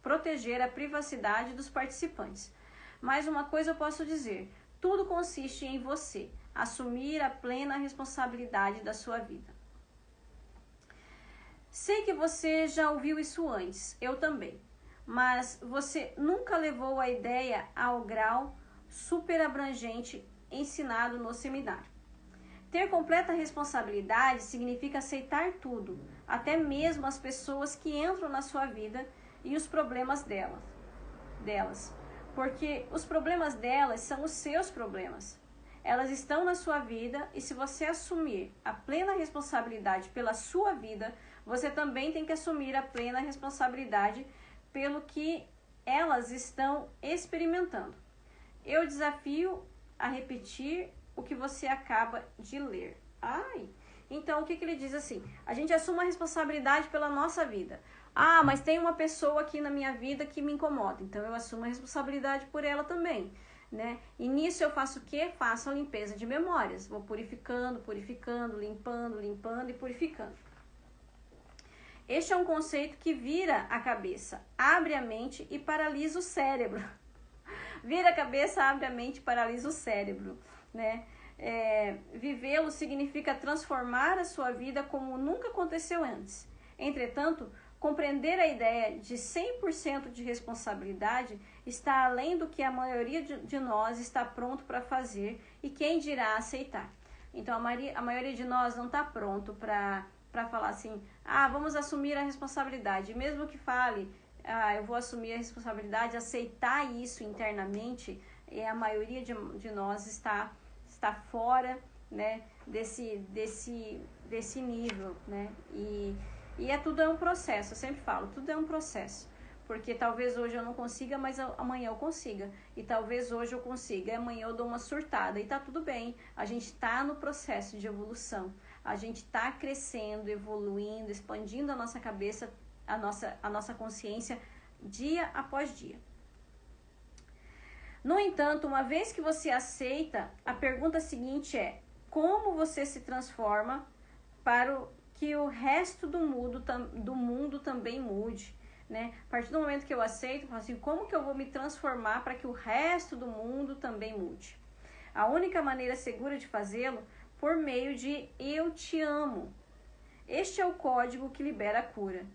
proteger a privacidade dos participantes. Mas uma coisa eu posso dizer: tudo consiste em você assumir a plena responsabilidade da sua vida. Sei que você já ouviu isso antes, eu também, mas você nunca levou a ideia ao grau super abrangente ensinado no seminário. Ter completa responsabilidade significa aceitar tudo, até mesmo as pessoas que entram na sua vida e os problemas delas. Porque os problemas delas são os seus problemas. Elas estão na sua vida e se você assumir a plena responsabilidade pela sua vida, você também tem que assumir a plena responsabilidade pelo que elas estão experimentando. Eu desafio a repetir o que você acaba de ler. Então o que ele diz assim? A gente assume a responsabilidade pela nossa vida. Mas tem uma pessoa aqui na minha vida que me incomoda, então eu assumo a responsabilidade por ela também, né? E nisso eu faço o quê? Faço a limpeza de memórias. Vou purificando, limpando e purificando. Este é um conceito que vira a cabeça, abre a mente e paralisa o cérebro. Vira a cabeça, abre a mente e paralisa o cérebro, né? Vivê-lo significa transformar a sua vida como nunca aconteceu antes. Entretanto, compreender a ideia de 100% de responsabilidade está além do que a maioria de nós está pronto para fazer e quem dirá aceitar. Então, a maioria de nós não está pronto para falar assim, vamos assumir a responsabilidade. Mesmo que fale, eu vou assumir a responsabilidade, aceitar isso internamente, a maioria de nós está fora, né, desse nível, né? Tudo é um processo, eu sempre falo, tudo é um processo. Porque talvez hoje eu não consiga, mas amanhã eu consiga. E talvez hoje eu consiga, e amanhã eu dou uma surtada. E tá tudo bem, a gente tá no processo de evolução. A gente tá crescendo, evoluindo, expandindo a nossa cabeça, a nossa consciência, dia após dia. No entanto, uma vez que você aceita, a pergunta seguinte é: como você se transforma para que o resto do mundo também mude, né? A partir do momento que eu aceito, eu falo assim, como que eu vou me transformar para que o resto do mundo também mude? A única maneira segura de fazê-lo, por meio de eu te amo. Este é o código que libera a cura.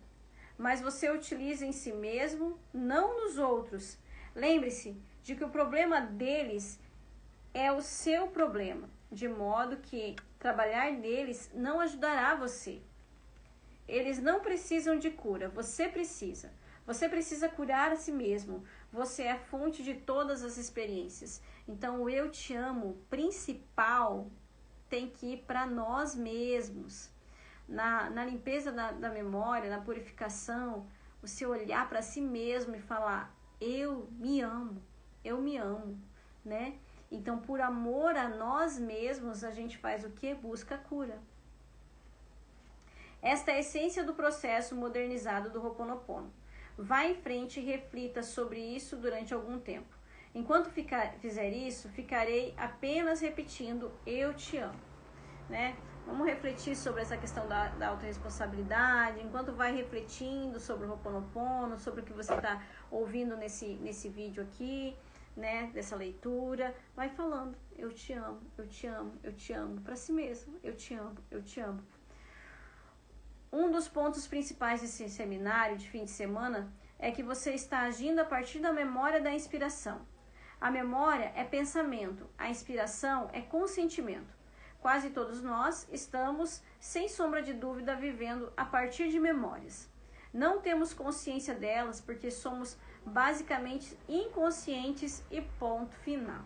Mas você utiliza em si mesmo, não nos outros. Lembre-se de que o problema deles é o seu problema, de modo que trabalhar neles não ajudará você. Eles não precisam de cura, você precisa. Você precisa curar a si mesmo. Você é a fonte de todas as experiências. Então, o eu te amo principal tem que ir para nós mesmos. Na limpeza da memória, na purificação, você olhar para si mesmo e falar, eu me amo, né? Então, por amor a nós mesmos, a gente faz o quê? Busca a cura. Esta é a essência do processo modernizado do Ho'oponopono. Vá em frente e reflita sobre isso durante algum tempo. Enquanto fizer isso, ficarei apenas repetindo, eu te amo, né? Vamos refletir sobre essa questão da autorresponsabilidade, enquanto vai refletindo sobre o Ho'oponopono, sobre o que você está ouvindo nesse vídeo aqui, né, dessa leitura, vai falando, eu te amo, para si mesmo, eu te amo. Um dos pontos principais desse seminário de fim de semana é que você está agindo a partir da memória da inspiração. A memória é pensamento, a inspiração é consentimento. Quase todos nós estamos, sem sombra de dúvida, vivendo a partir de memórias. Não temos consciência delas porque somos basicamente inconscientes e ponto final.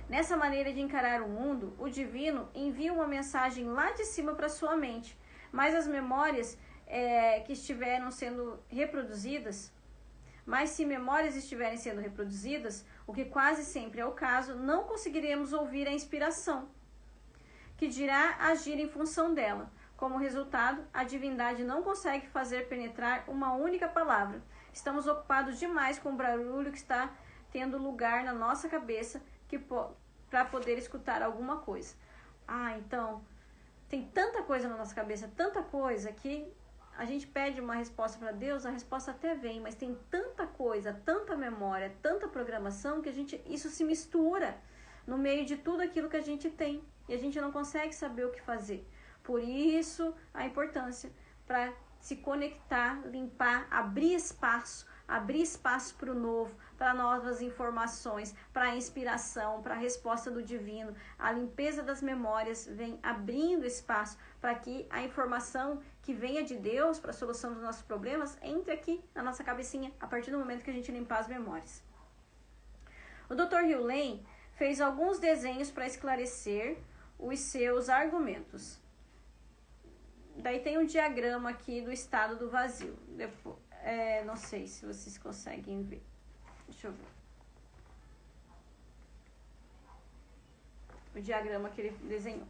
Nessa maneira de encarar o mundo, o divino envia uma mensagem lá de cima para sua mente, mas as memórias que estiveram sendo reproduzidas, mas se memórias estiverem sendo reproduzidas, o que quase sempre é o caso, não conseguiremos ouvir a inspiração. que dirá agir em função dela. Como resultado, a divindade não consegue fazer penetrar uma única palavra. Estamos ocupados demais com o barulho que está tendo lugar na nossa cabeça para poder escutar alguma coisa. Então, tem tanta coisa na nossa cabeça, tanta coisa que a gente pede uma resposta para Deus, a resposta até vem, mas tem tanta coisa, tanta memória, tanta programação que isso se mistura no meio de tudo aquilo que a gente tem e a gente não consegue saber o que fazer. Por isso, a importância para se conectar, limpar, abrir espaço para o novo, para novas informações, para a inspiração, para a resposta do divino. A limpeza das memórias vem abrindo espaço para que a informação que venha de Deus para a solução dos nossos problemas entre aqui na nossa cabecinha, a partir do momento que a gente limpar as memórias. O Dr. Hugh Lane fez alguns desenhos para esclarecer os seus argumentos. Daí tem um diagrama aqui do estado do vazio. Depois, não sei se vocês conseguem ver. Deixa eu ver. O diagrama que ele desenhou.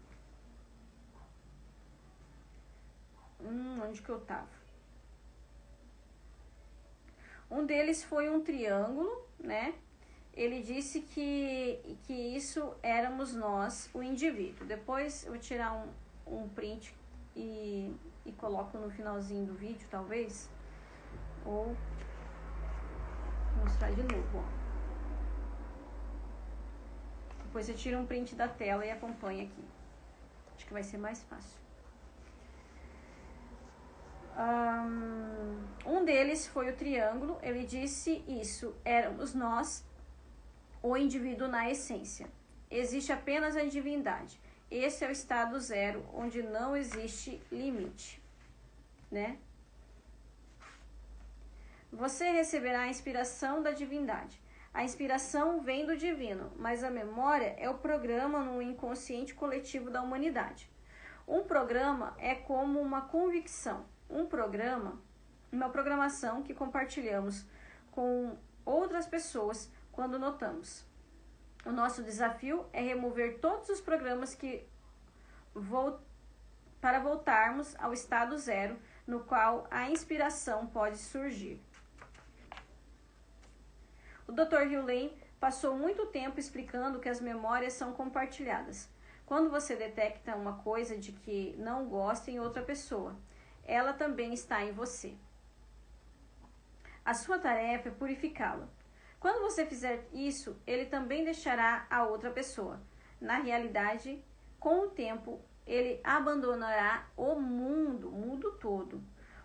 Onde que eu tava? Um deles foi um triângulo, né? Ele disse que isso éramos nós, o indivíduo. Depois eu vou tirar um print e coloco no finalzinho do vídeo, talvez. Ou mostrar de novo, ó. Depois você tira um print da tela e acompanha aqui. Acho que vai ser mais fácil. Um deles foi o triângulo. Ele disse isso, éramos nós, o indivíduo na essência. Existe apenas a divindade. Esse é o estado zero, onde não existe limite, né? Você receberá a inspiração da divindade. A inspiração vem do divino, mas a memória é o programa no inconsciente coletivo da humanidade. Um programa é como uma convicção. Uma programação que compartilhamos com outras pessoas quando notamos. O nosso desafio é remover todos os programas para voltarmos ao estado zero, no qual a inspiração pode surgir. O Dr. Hugh Lane passou muito tempo explicando que as memórias são compartilhadas. Quando você detecta uma coisa de que não gosta em outra pessoa, ela também está em você. A sua tarefa é purificá-la. Quando você fizer isso, ele também deixará a outra pessoa. Na realidade, com o tempo, ele abandonará o mundo todo.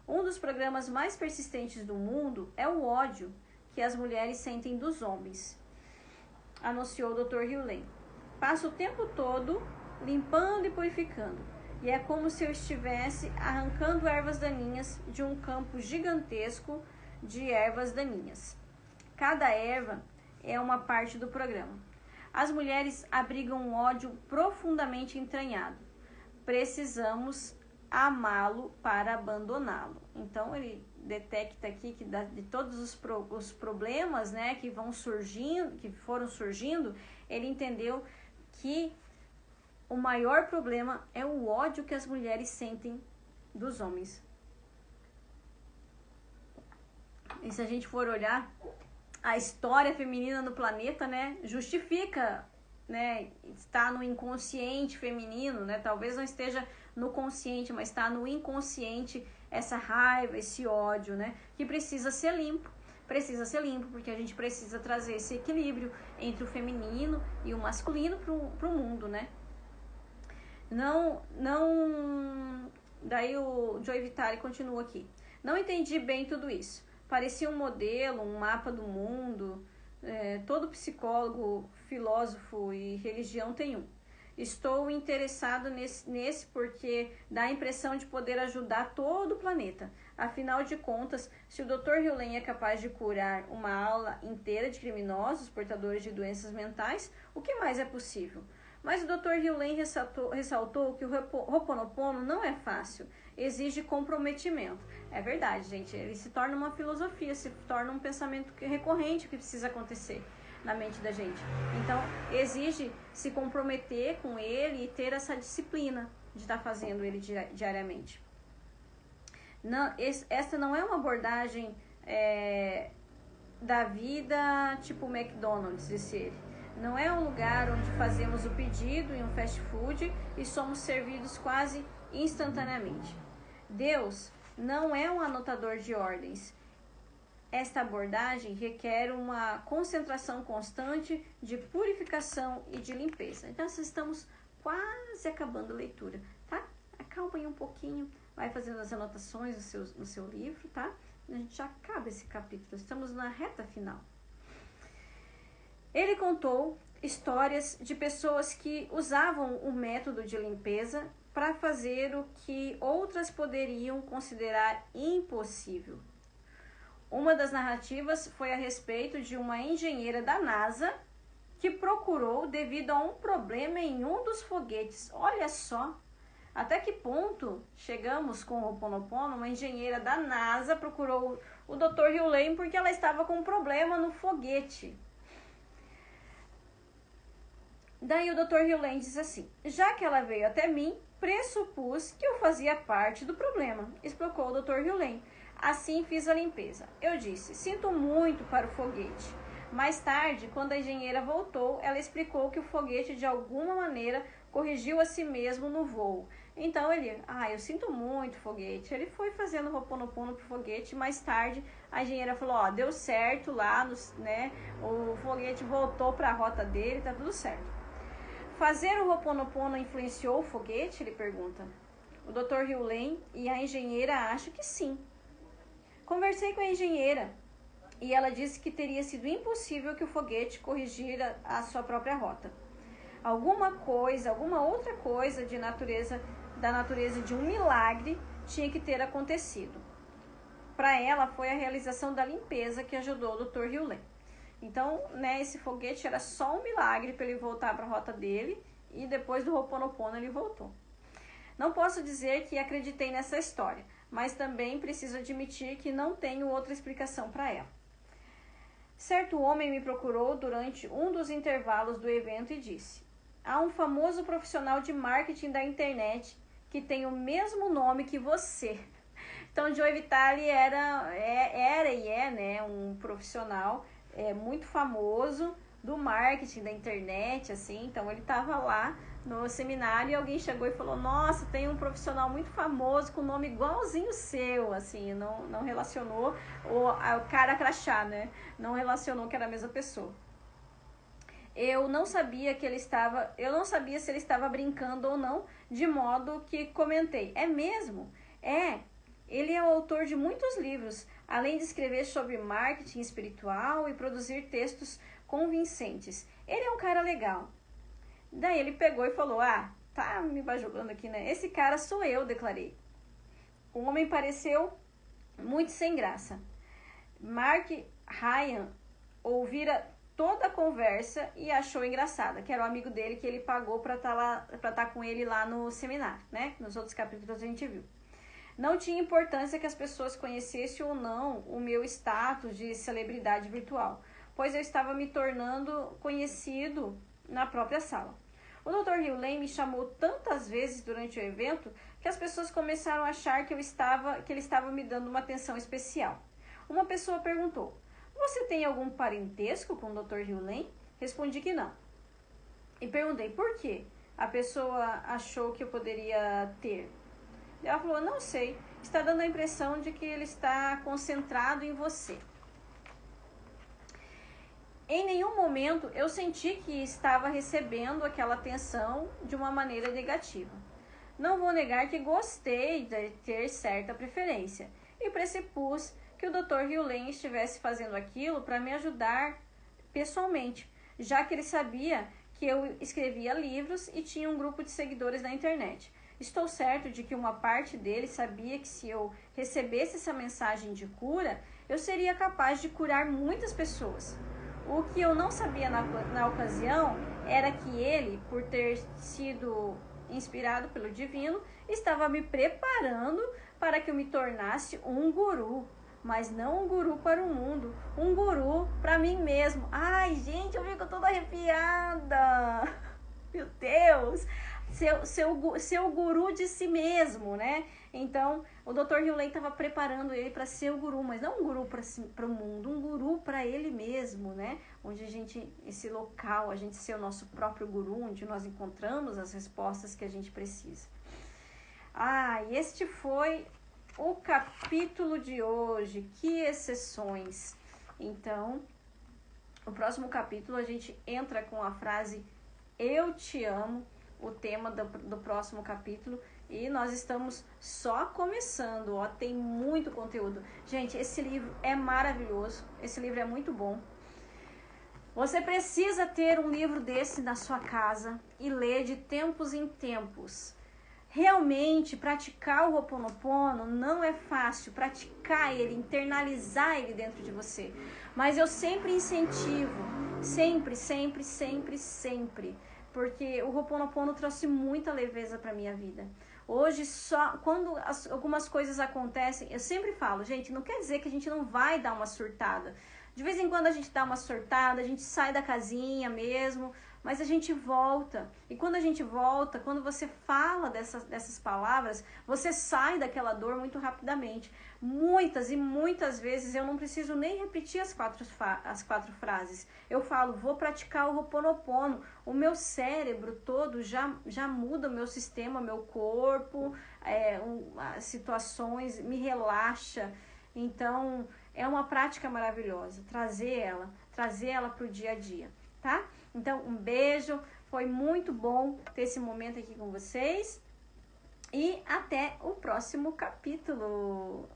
Um dos programas mais persistentes do mundo é o ódio que as mulheres sentem dos homens, anunciou o Dr. Hugh Lane. Passo o tempo todo limpando e purificando, e é como se eu estivesse arrancando ervas daninhas de um campo gigantesco de ervas daninhas. Cada erva é uma parte do programa. As mulheres abrigam um ódio profundamente entranhado. Precisamos amá-lo para abandoná-lo. Então ele detecta aqui que de todos os problemas, né, que foram surgindo, ele entendeu que o maior problema é o ódio que as mulheres sentem dos homens. E se a gente for olhar a história feminina no planeta, né, justifica, né, está no inconsciente feminino, né, talvez não esteja no consciente, mas está no inconsciente essa raiva, esse ódio, né, que precisa ser limpo, porque a gente precisa trazer esse equilíbrio entre o feminino e o masculino para o mundo, né. Daí o Joy Vitale continua aqui. Não entendi bem tudo isso. Parecia um modelo, um mapa do mundo. Todo psicólogo, filósofo e religião tem um. Estou interessado nesse porque dá a impressão de poder ajudar todo o planeta. Afinal de contas, se o Dr. Hugh Lane é capaz de curar uma ala inteira de criminosos, portadores de doenças mentais, o que mais é possível? Mas o Dr. Hugh Lane ressaltou que o Ho'oponopono não é fácil, exige comprometimento. É verdade, gente, ele se torna uma filosofia, se torna um pensamento recorrente que precisa acontecer. na mente da gente. Então, exige se comprometer com ele e ter essa disciplina de estar fazendo ele diariamente. Não, essa não é uma abordagem da vida tipo McDonald's, disse ele. Não é um lugar onde fazemos o pedido em um fast food e somos servidos quase instantaneamente. Deus não é um anotador de ordens. Esta abordagem requer uma concentração constante de purificação e de limpeza. Então, nós estamos quase acabando a leitura, tá? Acalma aí um pouquinho, vai fazendo as anotações no seu livro, tá? A gente já acaba esse capítulo, estamos na reta final. Ele contou histórias de pessoas que usavam o método de limpeza para fazer o que outras poderiam considerar impossível. Uma das narrativas foi a respeito de uma engenheira da NASA que procurou devido a um problema em um dos foguetes. Olha só, até que ponto chegamos com o Ho'oponopono. Uma engenheira da NASA procurou o Dr. Hugh Lane porque ela estava com um problema no foguete. Daí o Dr. Hugh Lane diz assim: já que ela veio até mim, pressupus que eu fazia parte do problema, explicou o Dr. Hugh Lane. Assim fiz a limpeza. Eu disse: sinto muito para o foguete. Mais tarde, quando a engenheira voltou, ela explicou que o foguete de alguma maneira corrigiu a si mesmo no voo. Então ele: eu sinto muito, foguete. Ele foi fazendo o Ho'oponopono pro foguete. Mais tarde, a engenheira falou: deu certo lá, o foguete voltou para a rota dele, tá tudo certo. Fazer o Ho'oponopono influenciou o foguete? Ele pergunta. O Dr. Hugh Lane e a engenheira acham que sim. Conversei com a engenheira e ela disse que teria sido impossível que o foguete corrigisse a sua própria rota. Alguma outra coisa da natureza de um milagre tinha que ter acontecido. Para ela foi a realização da limpeza que ajudou o Dr. Hugh Lane. Então, esse foguete era só um milagre para ele voltar para a rota dele e depois do Ho'oponopono ele voltou. Não posso dizer que acreditei nessa história, mas também preciso admitir que não tenho outra explicação para ela. Certo homem me procurou durante um dos intervalos do evento e disse: há um famoso profissional de marketing da internet que tem o mesmo nome que você. Então, Joe Vitale era e é um profissional muito famoso do marketing da internet, assim. Então, ele estava lá no seminário e alguém chegou e falou: nossa, tem um profissional muito famoso com nome igualzinho o seu, assim. Não relacionou o cara crachá, não relacionou que era a mesma pessoa. Eu não sabia se ele estava brincando ou não, de modo que comentei: é mesmo? Ele é o autor de muitos livros, além de escrever sobre marketing espiritual e produzir textos convincentes. Ele é um cara legal. Daí ele pegou e falou: tá me bajulando aqui, Esse cara sou eu, declarei. O homem pareceu muito sem graça. Mark Ryan ouvira toda a conversa e achou engraçada, que era o amigo dele que ele pagou para estar com ele lá no seminário, Nos outros capítulos a gente viu. Não tinha importância que as pessoas conhecessem ou não o meu status de celebridade virtual, pois eu estava me tornando conhecido na própria sala. O Dr. Hugh Lane me chamou tantas vezes durante o evento que as pessoas começaram a achar que ele estava me dando uma atenção especial. Uma pessoa perguntou: você tem algum parentesco com o Dr. Hugh Lane? Respondi que não. E perguntei por quê. A pessoa achou que eu poderia ter. Ela falou: não sei, está dando a impressão de que ele está concentrado em você. Em nenhum momento eu senti que estava recebendo aquela atenção de uma maneira negativa. Não vou negar que gostei de ter certa preferência e pressupus que o Dr. Hugh Lane estivesse fazendo aquilo para me ajudar pessoalmente, já que ele sabia que eu escrevia livros e tinha um grupo de seguidores na internet. Estou certo de que uma parte dele sabia que se eu recebesse essa mensagem de cura, eu seria capaz de curar muitas pessoas. O que eu não sabia na ocasião era que ele, por ter sido inspirado pelo divino, estava me preparando para que eu me tornasse um guru. mas não um guru para o mundo, um guru para mim mesmo. Ai, gente, eu fico toda arrepiada. Meu Deus! Ser o guru de si mesmo, né? Então, o Dr. Hugh Lane estava preparando ele para ser o guru, mas não um guru para o mundo, um guru para ele mesmo, né? Onde esse local, a gente ser o nosso próprio guru, onde nós encontramos as respostas que a gente precisa. E este foi o capítulo de hoje. Que exceções! Então, no próximo capítulo a gente entra com a frase "Eu te amo", o tema do próximo capítulo, e nós estamos só começando, ó, tem muito conteúdo. Gente, esse livro é maravilhoso, esse livro é muito bom. Você precisa ter um livro desse na sua casa e ler de tempos em tempos. Realmente, praticar o Ho'oponopono não é fácil, praticar ele, internalizar ele dentro de você. Mas eu sempre incentivo, sempre, porque o Ho'oponopono trouxe muita leveza para minha vida. Hoje, só quando algumas coisas acontecem, eu sempre falo, gente, não quer dizer que a gente não vai dar uma surtada. De vez em quando a gente dá uma surtada, a gente sai da casinha mesmo, mas a gente volta. E quando a gente volta, quando você fala dessas palavras, você sai daquela dor muito rapidamente. Muitas vezes eu não preciso nem repetir as quatro frases. Eu falo, vou praticar o Ho'oponopono. O meu cérebro todo já muda o meu sistema, meu corpo, as situações, me relaxa. Então, é uma prática maravilhosa, trazer ela para o dia a dia, tá? Então, um beijo, foi muito bom ter esse momento aqui com vocês e até o próximo capítulo.